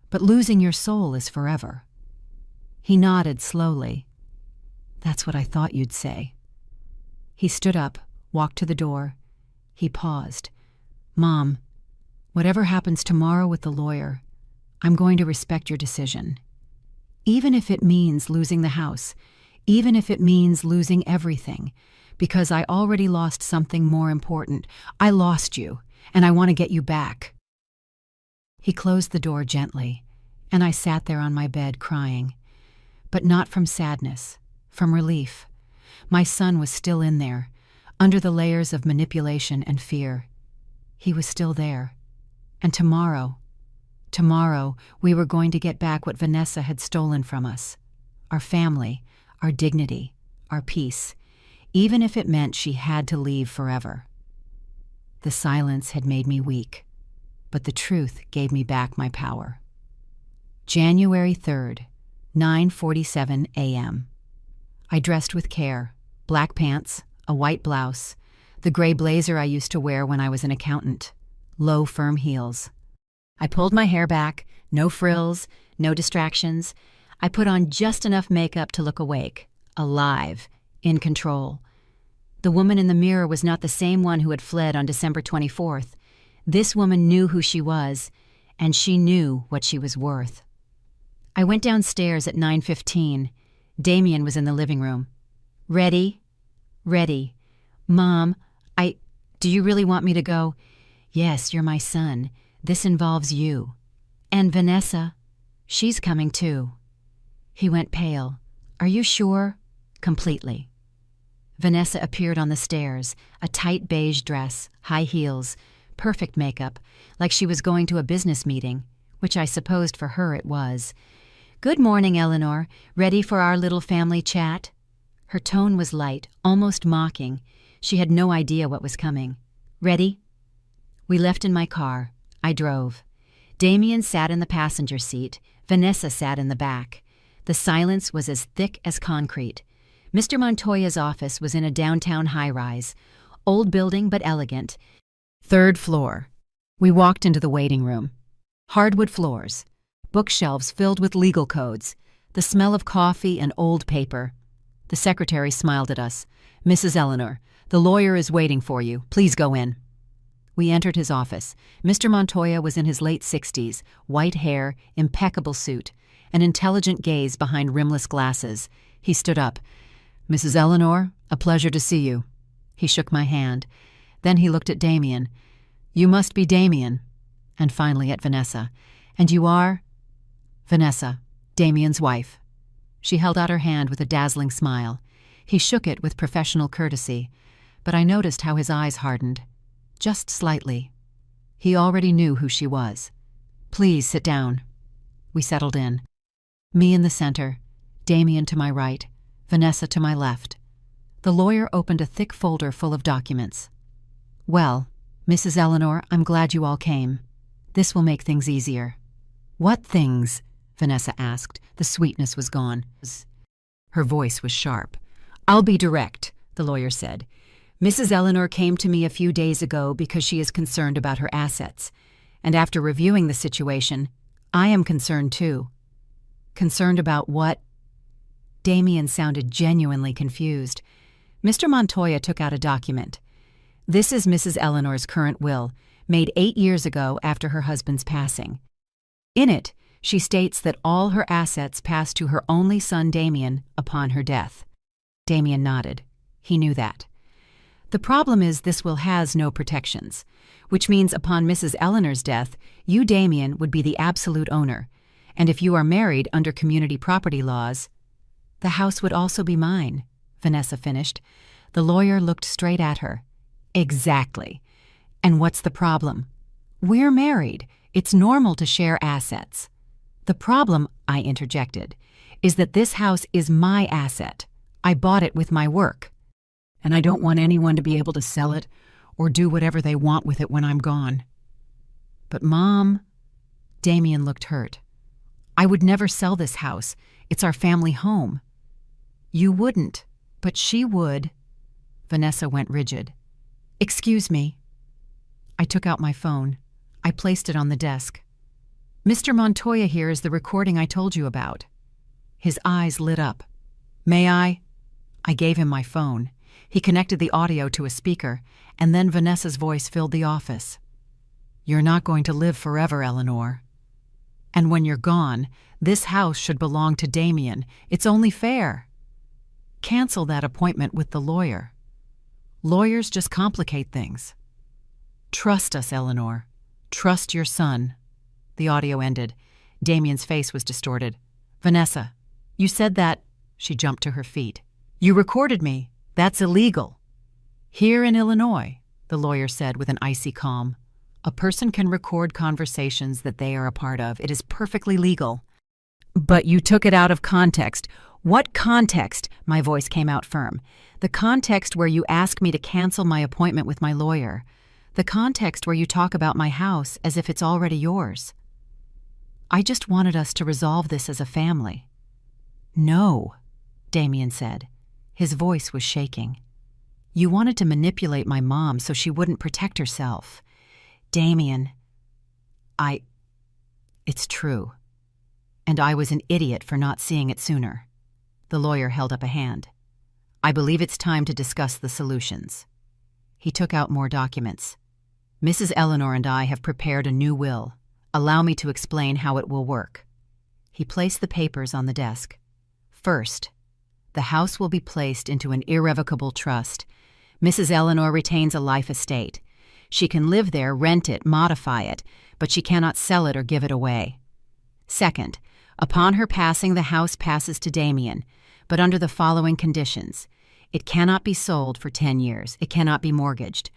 but losing your soul is forever. He nodded slowly. "That's what I thought you'd say." He stood up, walked to the door. He paused. "Mom, whatever happens tomorrow with the lawyer, I'm going to respect your decision. Even if it means losing the house, even if it means losing everything, because I already lost something more important. I lost you, and I want to get you back." He closed the door gently, and I sat there on my bed crying. But not from sadness, from relief. My son was still in there, under the layers of manipulation and fear. He was still there. And tomorrow we were going to get back what Vanessa had stolen from us. Our family, our dignity, our peace, even if it meant she had to leave forever. The silence had made me weak, but the truth gave me back my power. January 3rd, 9:47 a.m. I dressed with care. Black pants, a white blouse, the gray blazer I used to wear when I was an accountant, low, firm heels. I pulled my hair back, no frills, no distractions. I put on just enough makeup to look awake, alive, in control. The woman in the mirror was not the same one who had fled on December 24th. This woman knew who she was, and she knew what she was worth. I went downstairs at 9:15. Damien was in the living room. Ready? Ready. Mom, do you really want me to go? Yes, you're my son. This involves you. And Vanessa, she's coming too. He went pale. Are you sure? Completely. Vanessa appeared on the stairs, a tight beige dress, high heels, perfect makeup, like she was going to a business meeting, which I supposed for her it was. Good morning, Eleanor. Ready for our little family chat? Her tone was light, almost mocking. She had no idea what was coming. Ready? We left in my car. I drove. Damien sat in the passenger seat. Vanessa sat in the back. The silence was as thick as concrete. Mr. Montoya's office was in a downtown high-rise. Old building but elegant. 3rd floor. We walked into the waiting room. Hardwood floors. Bookshelves filled with legal codes. The smell of coffee and old paper. The secretary smiled at us. Mrs. Eleanor, the lawyer is waiting for you. Please go in. We entered his office. Mr. Montoya was in his late 60s, white hair, impeccable suit, an intelligent gaze behind rimless glasses. He stood up. Mrs. Eleanor, a pleasure to see you. He shook my hand. Then he looked at Damien. You must be Damien. And finally at Vanessa. And you are? Vanessa, Damien's wife. She held out her hand with a dazzling smile. He shook it with professional courtesy, but I noticed how his eyes hardened. Just slightly. He already knew who she was. Please sit down. We settled in. Me in the center, Damien to my right, Vanessa to my left. The lawyer opened a thick folder full of documents. Well, Mrs. Eleanor, I'm glad you all came. This will make things easier. What things? Vanessa asked. The sweetness was gone. Her voice was sharp. I'll be direct, the lawyer said. Mrs. Eleanor came to me a few days ago because she is concerned about her assets. And after reviewing the situation, I am concerned too. Concerned about what? Damien sounded genuinely confused. Mr. Montoya took out a document. This is Mrs. Eleanor's current will, made 8 years ago after her husband's passing. In it, she states that all her assets passed to her only son Damien upon her death. Damien nodded. He knew that. The problem is this will has no protections, which means upon Mrs. Eleanor's death, you, Damien, would be the absolute owner, and if you are married under community property laws, the house would also be mine, Vanessa finished. The lawyer looked straight at her. Exactly. And what's the problem? We're married. It's normal to share assets. The problem, I interjected, is that this house is my asset. I bought it with my work. And I don't want anyone to be able to sell it or do whatever they want with it when I'm gone. But Mom, Damien looked hurt. I would never sell this house. It's our family home. You wouldn't, but she would. Vanessa went rigid. Excuse me. I took out my phone. I placed it on the desk. Mr. Montoya here is the recording I told you about. His eyes lit up. May I? I gave him my phone. He connected the audio to a speaker, and then Vanessa's voice filled the office. You're not going to live forever, Eleanor. And when you're gone, this house should belong to Damien. It's only fair. Cancel that appointment with the lawyer. Lawyers just complicate things. Trust us, Eleanor. Trust your son. The audio ended. Damien's face was distorted. Vanessa, you said that... She jumped to her feet. You recorded me. That's illegal. Here in Illinois, the lawyer said with an icy calm, a person can record conversations that they are a part of. It is perfectly legal. But you took it out of context. What context? My voice came out firm. The context where you ask me to cancel my appointment with my lawyer. The context where you talk about my house as if it's already yours. I just wanted us to resolve this as a family." "No," Damien said. His voice was shaking. "You wanted to manipulate my mom so she wouldn't protect herself. Damien, it's true. And I was an idiot for not seeing it sooner." The lawyer held up a hand. "I believe it's time to discuss the solutions." He took out more documents. "Mrs. Eleanor and I have prepared a new will. Allow me to explain how it will work." He placed the papers on the desk. "First, the house will be placed into an irrevocable trust. Mrs. Eleanor retains a life estate. She can live there, rent it, modify it, but she cannot sell it or give it away. Second, upon her passing, the house passes to Damien, but under the following conditions. It cannot be sold for 10 years. It cannot be mortgaged.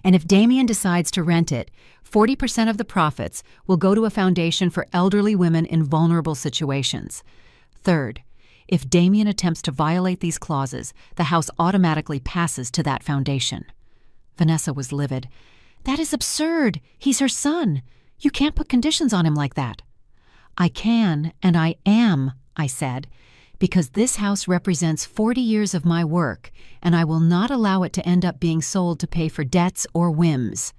And if Damien decides to rent it, 40% of the profits will go to a foundation for elderly women in vulnerable situations. Third, if Damien attempts to violate these clauses, the house automatically passes to that foundation." Vanessa was livid. "That is absurd. He's her son. You can't put conditions on him like that." "I can, and I am," I said, "because this house represents 40 years of my work, and I will not allow it to end up being sold to pay for debts or whims."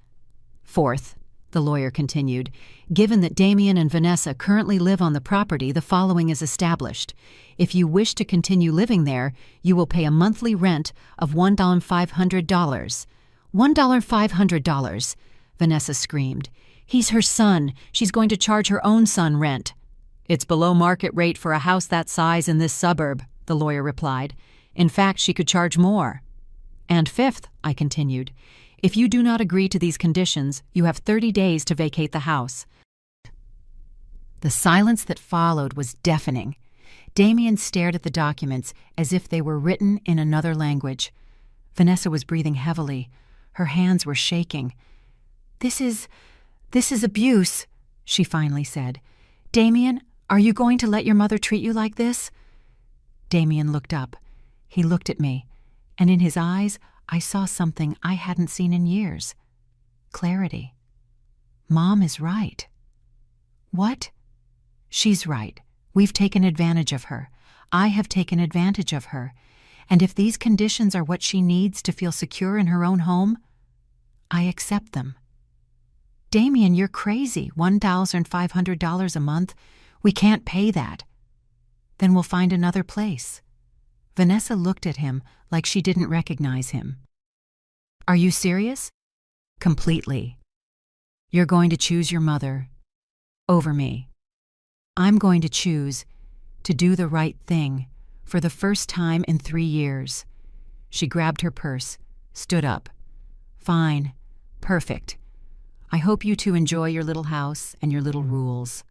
"Fourth," the lawyer continued, "given that Damien and Vanessa currently live on the property, the following is established. If you wish to continue living there, you will pay a monthly rent of $1,500. $1,500, Vanessa screamed. "He's her son. She's going to charge her own son rent." "It's below market rate for a house that size in this suburb," the lawyer replied. "In fact, she could charge more." "And fifth," I continued, "if you do not agree to these conditions, you have 30 days to vacate the house." The silence that followed was deafening. Damien stared at the documents as if they were written in another language. Vanessa was breathing heavily. Her hands were shaking. This is abuse," she finally said. "Damien, are you going to let your mother treat you like this?" Damien looked up. He looked at me, and in his eyes I saw something I hadn't seen in years. Clarity. Mom is right. What? She's right. We've taken advantage of her. I have taken advantage of her. And if these conditions are what she needs to feel secure in her own home, I accept them. "Damien, you're crazy. $1,500 a month. We can't pay that." "Then we'll find another place." Vanessa looked at him like she didn't recognize him. "Are you serious?" "Completely. You're going to choose your mother over me. I'm going to choose to do the right thing for the first time in 3 years." She grabbed her purse, stood up. "Fine. Perfect. I hope you two enjoy your little house and your little rules."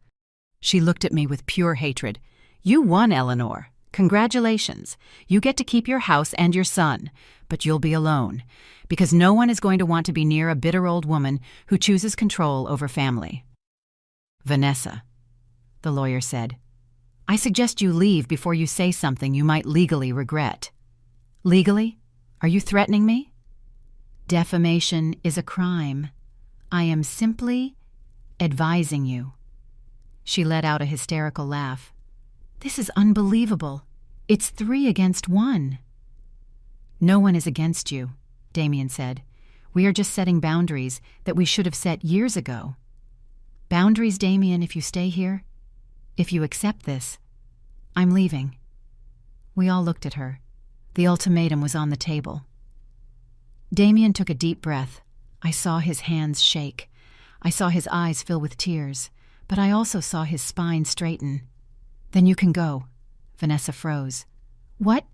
She looked at me with pure hatred. "You won, Eleanor. Congratulations. You get to keep your house and your son, but you'll be alone, because no one is going to want to be near a bitter old woman who chooses control over family." "Vanessa," the lawyer said, "I suggest you leave before you say something you might legally regret." "Legally? Are you threatening me?" "Defamation is a crime. I am simply advising you." She let out a hysterical laugh. "This is unbelievable. It's 3 against 1. "No one is against you," Damien said. "We are just setting boundaries that we should have set years ago." "Boundaries, Damien, if you stay here? If you accept this, I'm leaving." We all looked at her. The ultimatum was on the table. Damien took a deep breath. I saw his hands shake. I saw his eyes fill with tears, but I also saw his spine straighten. "Then you can go." Vanessa froze. "What?"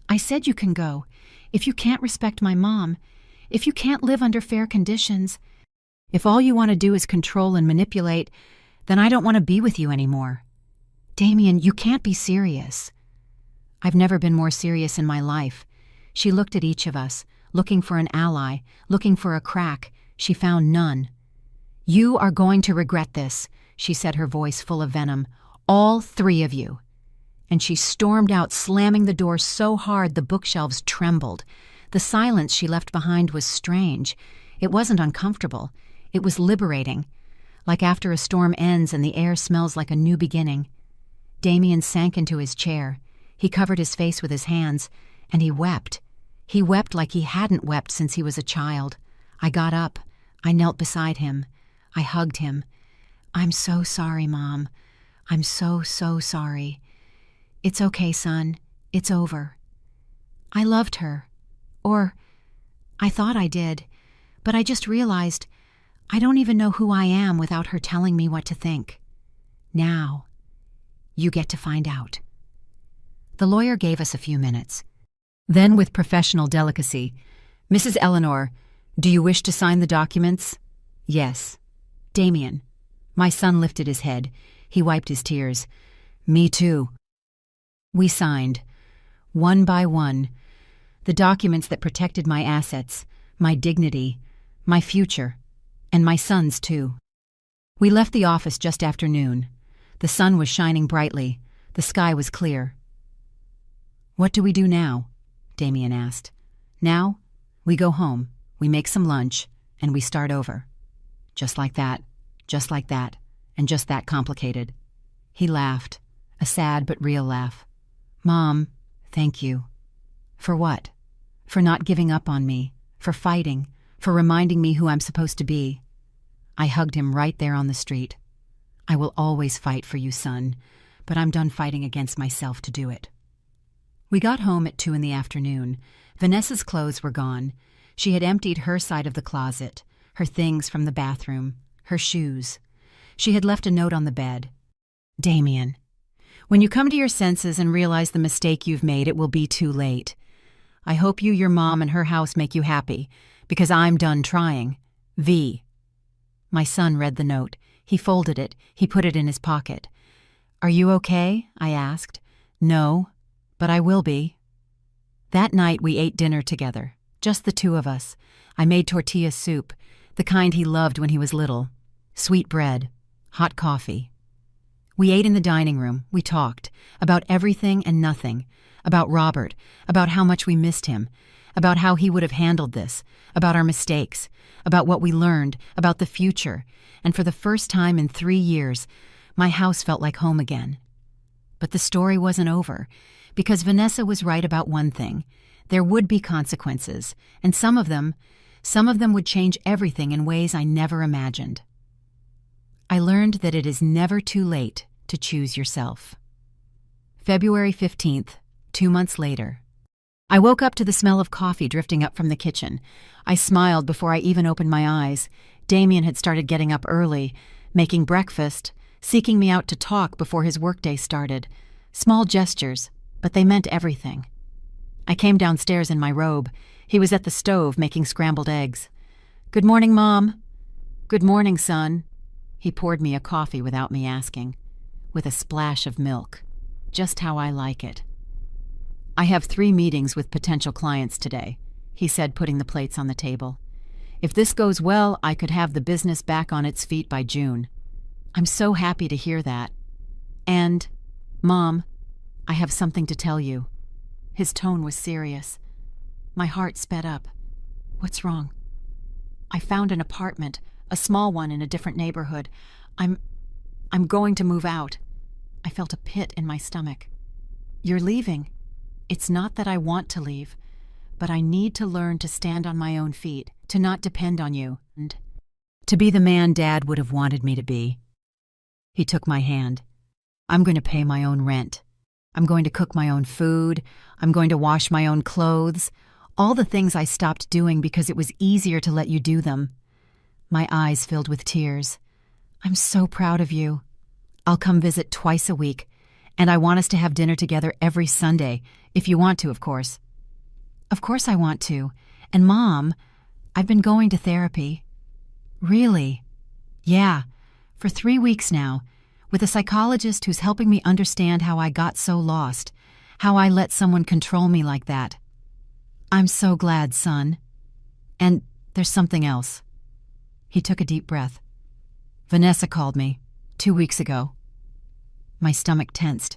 "I said you can go. If you can't respect my mom, if you can't live under fair conditions, if all you want to do is control and manipulate, then I don't want to be with you anymore." "Damien, you can't be serious." "I've never been more serious in my life." She looked at each of us, looking for an ally, looking for a crack. She found none. "You are going to regret this," she said, her voice full of venom. "All 3 of you." And she stormed out, slamming the door so hard the bookshelves trembled. The silence she left behind was strange. It wasn't uncomfortable. It was liberating. like after a storm ends and the air smells like a new beginning. Damien sank into his chair. He covered his face with his hands, and he wept. He wept like he hadn't wept since he was a child. I got up. I knelt beside him. I hugged him. "I'm so sorry, Mom. I'm so, so sorry. It's okay, son. It's over. I loved her. Or, I thought I did, but I just realized I don't even know who I am without her telling me what to think. Now, you get to find out." The lawyer gave us a few minutes. Then, with professional delicacy, "Mrs. Eleanor, do you wish to sign the documents?" "Yes." "Damien." My son lifted his head. He wiped his tears. "Me too." We signed, one by one, the documents that protected my assets, my dignity, my future, and my son's too. We left the office just after noon. The sun was shining brightly. The sky was clear. "What do we do now?" Damien asked. "Now, we go home, we make some lunch, and we start over. Just like that, and just that complicated." He laughed, a sad but real laugh. "Mom, thank you." "For what?" "For not giving up on me, for fighting, for reminding me who I'm supposed to be." I hugged him right there on the street. "I will always fight for you, son, but I'm done fighting against myself to do it." We got home at 2 in the afternoon. Vanessa's clothes were gone. She had emptied her side of the closet, her things from the bathroom, her shoes. She had left a note on the bed. "Damien, when you come to your senses and realize the mistake you've made, it will be too late. I hope you, your mom, and her house make you happy, because I'm done trying. V." My son read the note. He folded it. He put it in his pocket. "Are you okay?" I asked. "No, but I will be." That night we ate dinner together, just the two of us. I made tortilla soup, the kind he loved when he was little. Sweet bread, hot coffee. We ate in the dining room. We talked about everything and nothing, about Robert, about how much we missed him, about how he would have handled this, about our mistakes, about what we learned, about the future, and for the first time in 3 years, my house felt like home again. But the story wasn't over, because Vanessa was right about one thing. There would be consequences, and some of them would change everything in ways I never imagined. I learned that it is never too late to choose yourself. February 15th, 2 months later. I woke up to the smell of coffee drifting up from the kitchen. I smiled before I even opened my eyes. Damien had started getting up early, making breakfast, seeking me out to talk before his workday started. Small gestures, but they meant everything. I came downstairs in my robe. He was at the stove making scrambled eggs. "Good morning, Mom." "Good morning, son." He poured me a coffee without me asking, with a splash of milk, just how I like it. "I have 3 meetings with potential clients today," he said, putting the plates on the table. "If this goes well, I could have the business back on its feet by June." "I'm so happy to hear that. And, Mom, I have something to tell you." His tone was serious. My heart sped up. "What's wrong?" "I found an apartment, a small one in a different neighborhood. I'm going to move out." I felt a pit in my stomach. "You're leaving?" "It's not that I want to leave, but I need to learn to stand on my own feet, to not depend on you, and to be the man Dad would have wanted me to be." He took my hand. "I'm going to pay my own rent. I'm going to cook my own food. I'm going to wash my own clothes. All the things I stopped doing because it was easier to let you do them." My eyes filled with tears. "I'm so proud of you. I'll come visit twice a week, and I want us to have dinner together every Sunday, if you want to, of course." "Of course I want to. And Mom, I've been going to therapy." "Really?" "Yeah, for 3 weeks now, with a psychologist who's helping me understand how I got so lost, how I let someone control me like that." "I'm so glad, son. And there's something else." He took a deep breath. "Vanessa called me 2 weeks ago." My stomach tensed.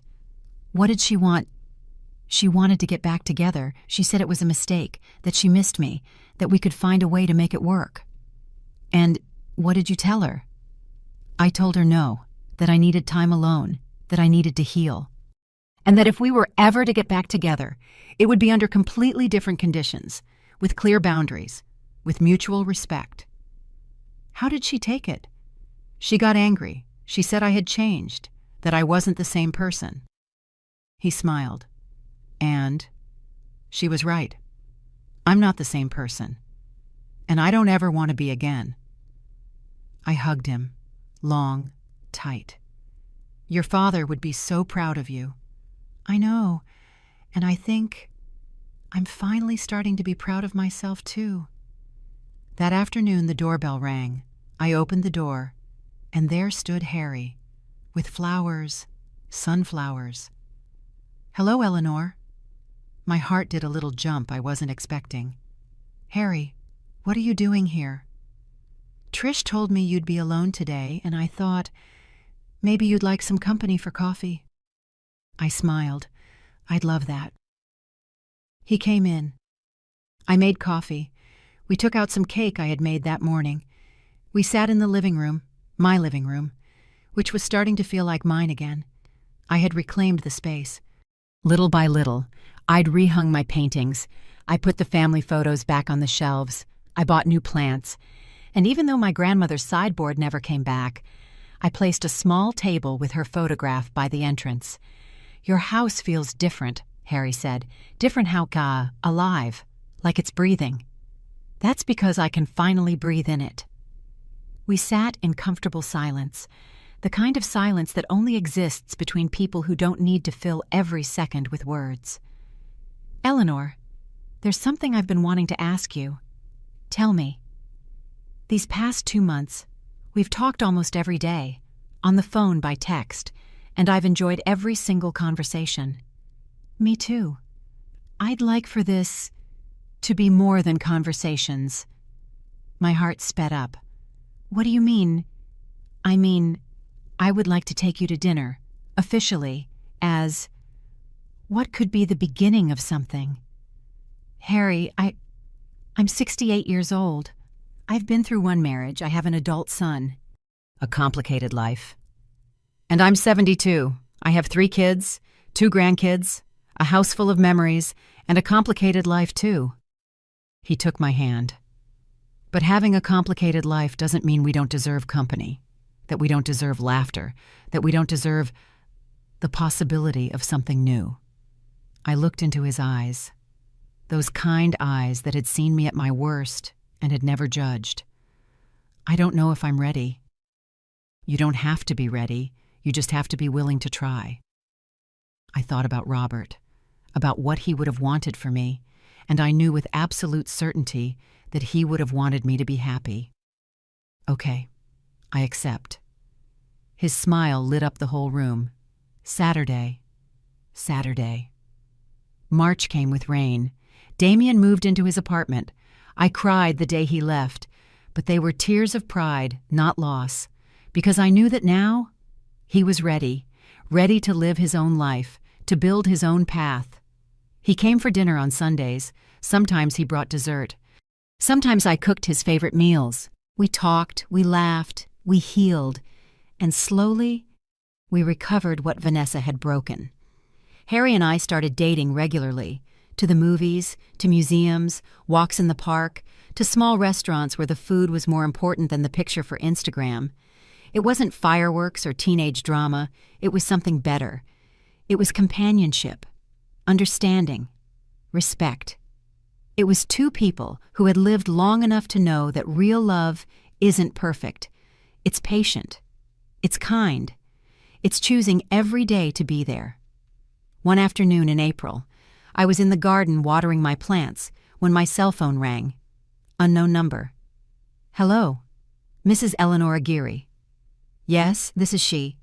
"What did she want?" "She wanted to get back together. She said it was a mistake, that she missed me, that we could find a way to make it work." "And what did you tell her?" I told her no, that I needed time alone, that I needed to heal, and that if we were ever to get back together, it would be under completely different conditions, with clear boundaries, with mutual respect. How did she take it? She got angry. She said I had changed, that I wasn't the same person. He smiled. And she was right. I'm not the same person. And I don't ever want to be again. I hugged him, long, tight. Your father would be so proud of you. I know, and I think I'm finally starting to be proud of myself too. That afternoon the doorbell rang. I opened the door, and there stood Harry, with flowers, sunflowers. Hello, Eleanor. My heart did a little jump I wasn't expecting. Harry, what are you doing here? Trish told me you'd be alone today, and I thought maybe you'd like some company for coffee. I smiled. I'd love that. He came in. I made coffee. We took out some cake I had made that morning. We sat in the living room, my living room, which was starting to feel like mine again. I had reclaimed the space. Little by little, I'd rehung my paintings. I put the family photos back on the shelves. I bought new plants. And even though my grandmother's sideboard never came back, I placed a small table with her photograph by the entrance. Your house feels different, Harry said. Different how alive, like it's breathing. That's because I can finally breathe in it. We sat in comfortable silence, the kind of silence that only exists between people who don't need to fill every second with words. Eleanor, there's something I've been wanting to ask you. Tell me. These past 2 months, we've talked almost every day, on the phone by text, and I've enjoyed every single conversation. Me too. I'd like for this to be more than conversations. My heart sped up. What do you mean? I mean, I would like to take you to dinner, officially, as what could be the beginning of something. Harry, I'm 68 years old. I've been through one marriage. I have an adult son. A complicated life. And I'm 72. I have 3 kids, 2 grandkids, a house full of memories, and a complicated life too. He took my hand. But having a complicated life doesn't mean we don't deserve company, that we don't deserve laughter, that we don't deserve the possibility of something new. I looked into his eyes, those kind eyes that had seen me at my worst and had never judged. I don't know if I'm ready. You don't have to be ready. You just have to be willing to try. I thought about Robert, about what he would have wanted for me, and I knew with absolute certainty that he would have wanted me to be happy. Okay, I accept. His smile lit up the whole room. Saturday. March came with rain. Damien moved into his apartment. I cried the day he left, but they were tears of pride, not loss, because I knew that now he was ready to live his own life, to build his own path. He came for dinner on Sundays. Sometimes he brought dessert. Sometimes I cooked his favorite meals. We talked, we laughed, we healed, and slowly we recovered what Vanessa had broken. Harry and I started dating regularly, to the movies, to museums, walks in the park, to small restaurants where the food was more important than the picture for Instagram. It wasn't fireworks or teenage drama. It was something better. It was companionship, understanding, respect. It was 2 people who had lived long enough to know that real love isn't perfect. It's patient. It's kind. It's choosing every day to be there. One afternoon in April, I was in the garden watering my plants when my cell phone rang. Unknown number. Hello, Mrs. Eleanor Aguirre. Yes, this is she.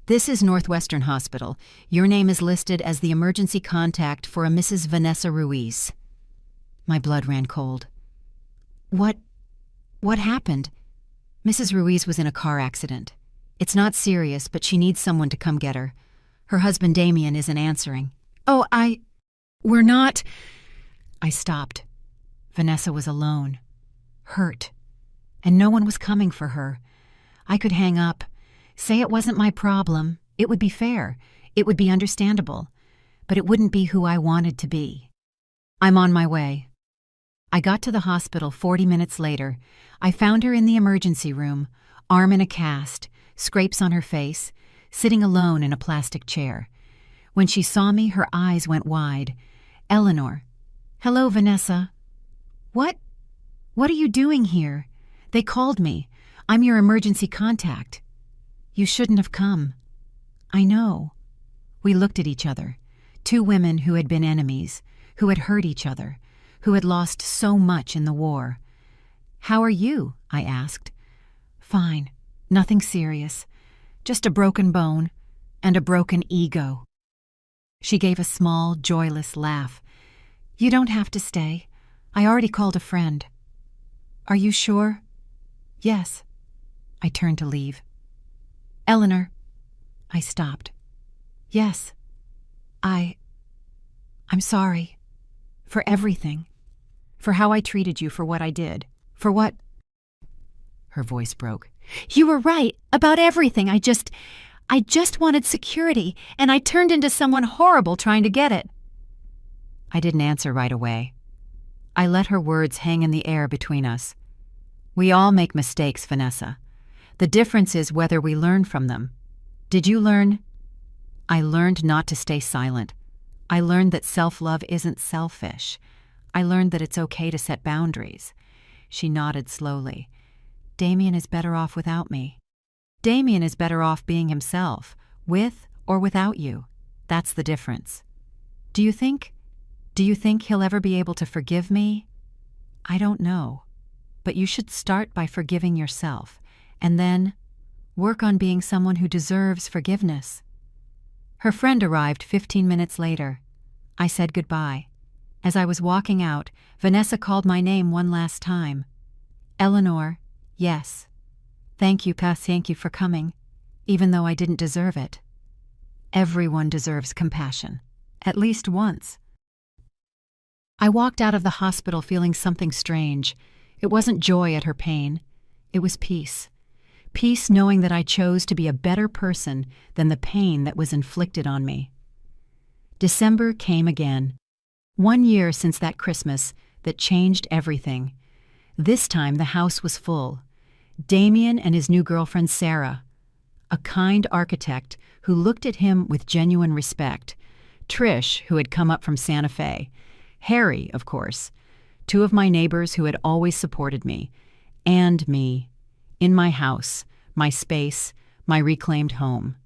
This is Northwestern Hospital. Your name is listed as the emergency contact for a Mrs. Vanessa Ruiz. My blood ran cold. What happened? Mrs. Ruiz was in a car accident. It's not serious, but she needs someone to come get her. Her husband Damien isn't answering. Oh, we're not... I stopped. Vanessa was alone, hurt, and no one was coming for her. I could hang up, say it wasn't my problem. It would be fair. It would be understandable. But it wouldn't be who I wanted to be. I'm on my way. I got to the hospital 40 minutes later. I found her in the emergency room, arm in a cast, scrapes on her face, sitting alone in a plastic chair. When she saw me, her eyes went wide. Eleanor. Hello, Vanessa. What are you doing here? They called me. I'm your emergency contact. You shouldn't have come. I know. We looked at each other. Two women who had been enemies, who had hurt each other, who had lost so much in the war. How are you? I asked. Fine. Nothing serious. Just a broken bone and a broken ego. She gave a small, joyless laugh. You don't have to stay. I already called a friend. Are you sure? Yes. I turned to leave. Eleanor. I stopped. Yes. I'm sorry. For everything. For how I treated you, for what I did. For what... Her voice broke. You were right about everything. I just wanted security, and I turned into someone horrible trying to get it. I didn't answer right away. I let her words hang in the air between us. We all make mistakes, Vanessa. The difference is whether we learn from them. Did you learn? I learned not to stay silent. I learned that self-love isn't selfish. I learned that it's okay to set boundaries. She nodded slowly. Damien is better off without me. Damien is better off being himself, with or without you. That's the difference. Do you think he'll ever be able to forgive me? I don't know. But you should start by forgiving yourself, and then work on being someone who deserves forgiveness. Her friend arrived 15 minutes later. I said goodbye. As I was walking out, Vanessa called my name one last time. Eleanor, yes. Thank you for coming, even though I didn't deserve it. Everyone deserves compassion, at least once. I walked out of the hospital feeling something strange. It wasn't joy at her pain. It was peace. Peace knowing that I chose to be a better person than the pain that was inflicted on me. December came again. 1 year since that Christmas that changed everything. This time the house was full. Damien and his new girlfriend Sarah. A kind architect who looked at him with genuine respect. Trish, who had come up from Santa Fe. Harry, of course. Two of my neighbors who had always supported me. And me. In my house, my space, my reclaimed home.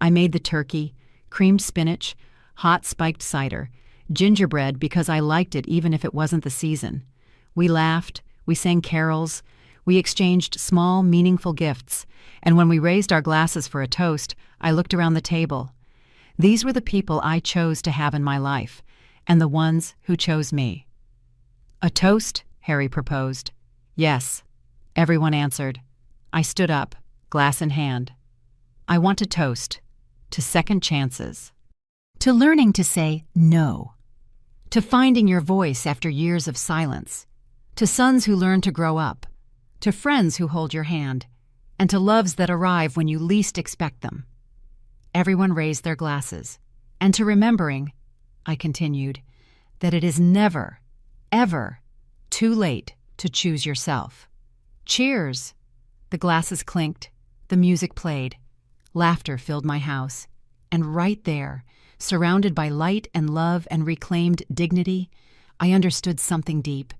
I made the turkey, creamed spinach, hot spiked cider, gingerbread because I liked it even if it wasn't the season. We laughed, we sang carols, we exchanged small, meaningful gifts, and when we raised our glasses for a toast, I looked around the table. These were the people I chose to have in my life, and the ones who chose me. A toast, Harry proposed. Yes. Everyone answered. I stood up, glass in hand. I want to toast to second chances, to learning to say no, to finding your voice after years of silence, to sons who learn to grow up, to friends who hold your hand, and to loves that arrive when you least expect them. Everyone raised their glasses, and to remembering, I continued, that it is never, ever too late to choose yourself. Cheers! The glasses clinked, the music played, laughter filled my house, and right there, surrounded by light and love and reclaimed dignity, I understood something deep.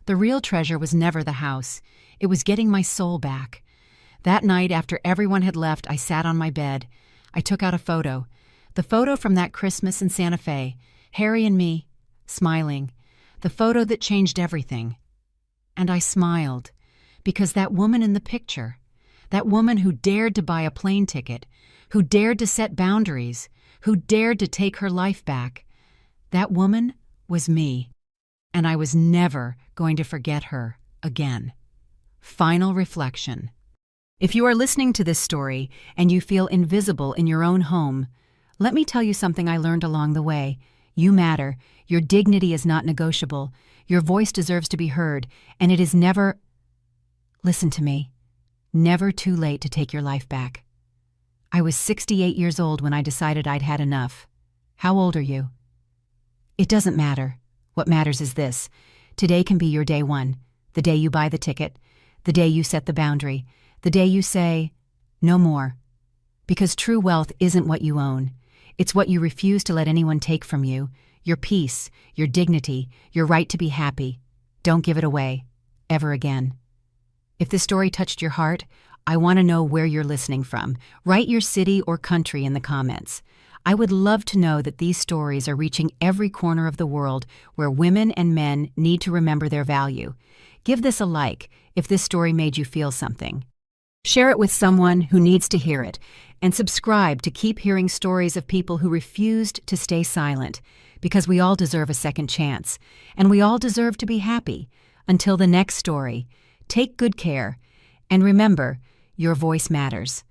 The real treasure was never the house. It was getting my soul back. That night, after everyone had left, I sat on my bed. I took out a photo. The photo from that Christmas in Santa Fe. Harry and me, smiling. The photo that changed everything. And I smiled, because that woman in the picture, that woman who dared to buy a plane ticket, who dared to set boundaries, who dared to take her life back, that woman was me. And I was never going to forget her again. Final reflection. If you are listening to this story and you feel invisible in your own home, let me tell you something I learned along the way. You matter. Your dignity is not negotiable. Your voice deserves to be heard, and it is never... Listen to me. Never too late to take your life back. I was 68 years old when I decided I'd had enough. How old are you? It doesn't matter. What matters is this. Today can be your day one, the day you buy the ticket, the day you set the boundary, the day you say, no more. Because true wealth isn't what you own. It's what you refuse to let anyone take from you, your peace, your dignity, your right to be happy. Don't give it away, ever again. If this story touched your heart, I want to know where you're listening from. Write your city or country in the comments. I would love to know that these stories are reaching every corner of the world where women and men need to remember their value. Give this a like if this story made you feel something. Share it with someone who needs to hear it, and subscribe to keep hearing stories of people who refused to stay silent, because we all deserve a second chance, and we all deserve to be happy. Until the next story, take good care, and remember, your voice matters.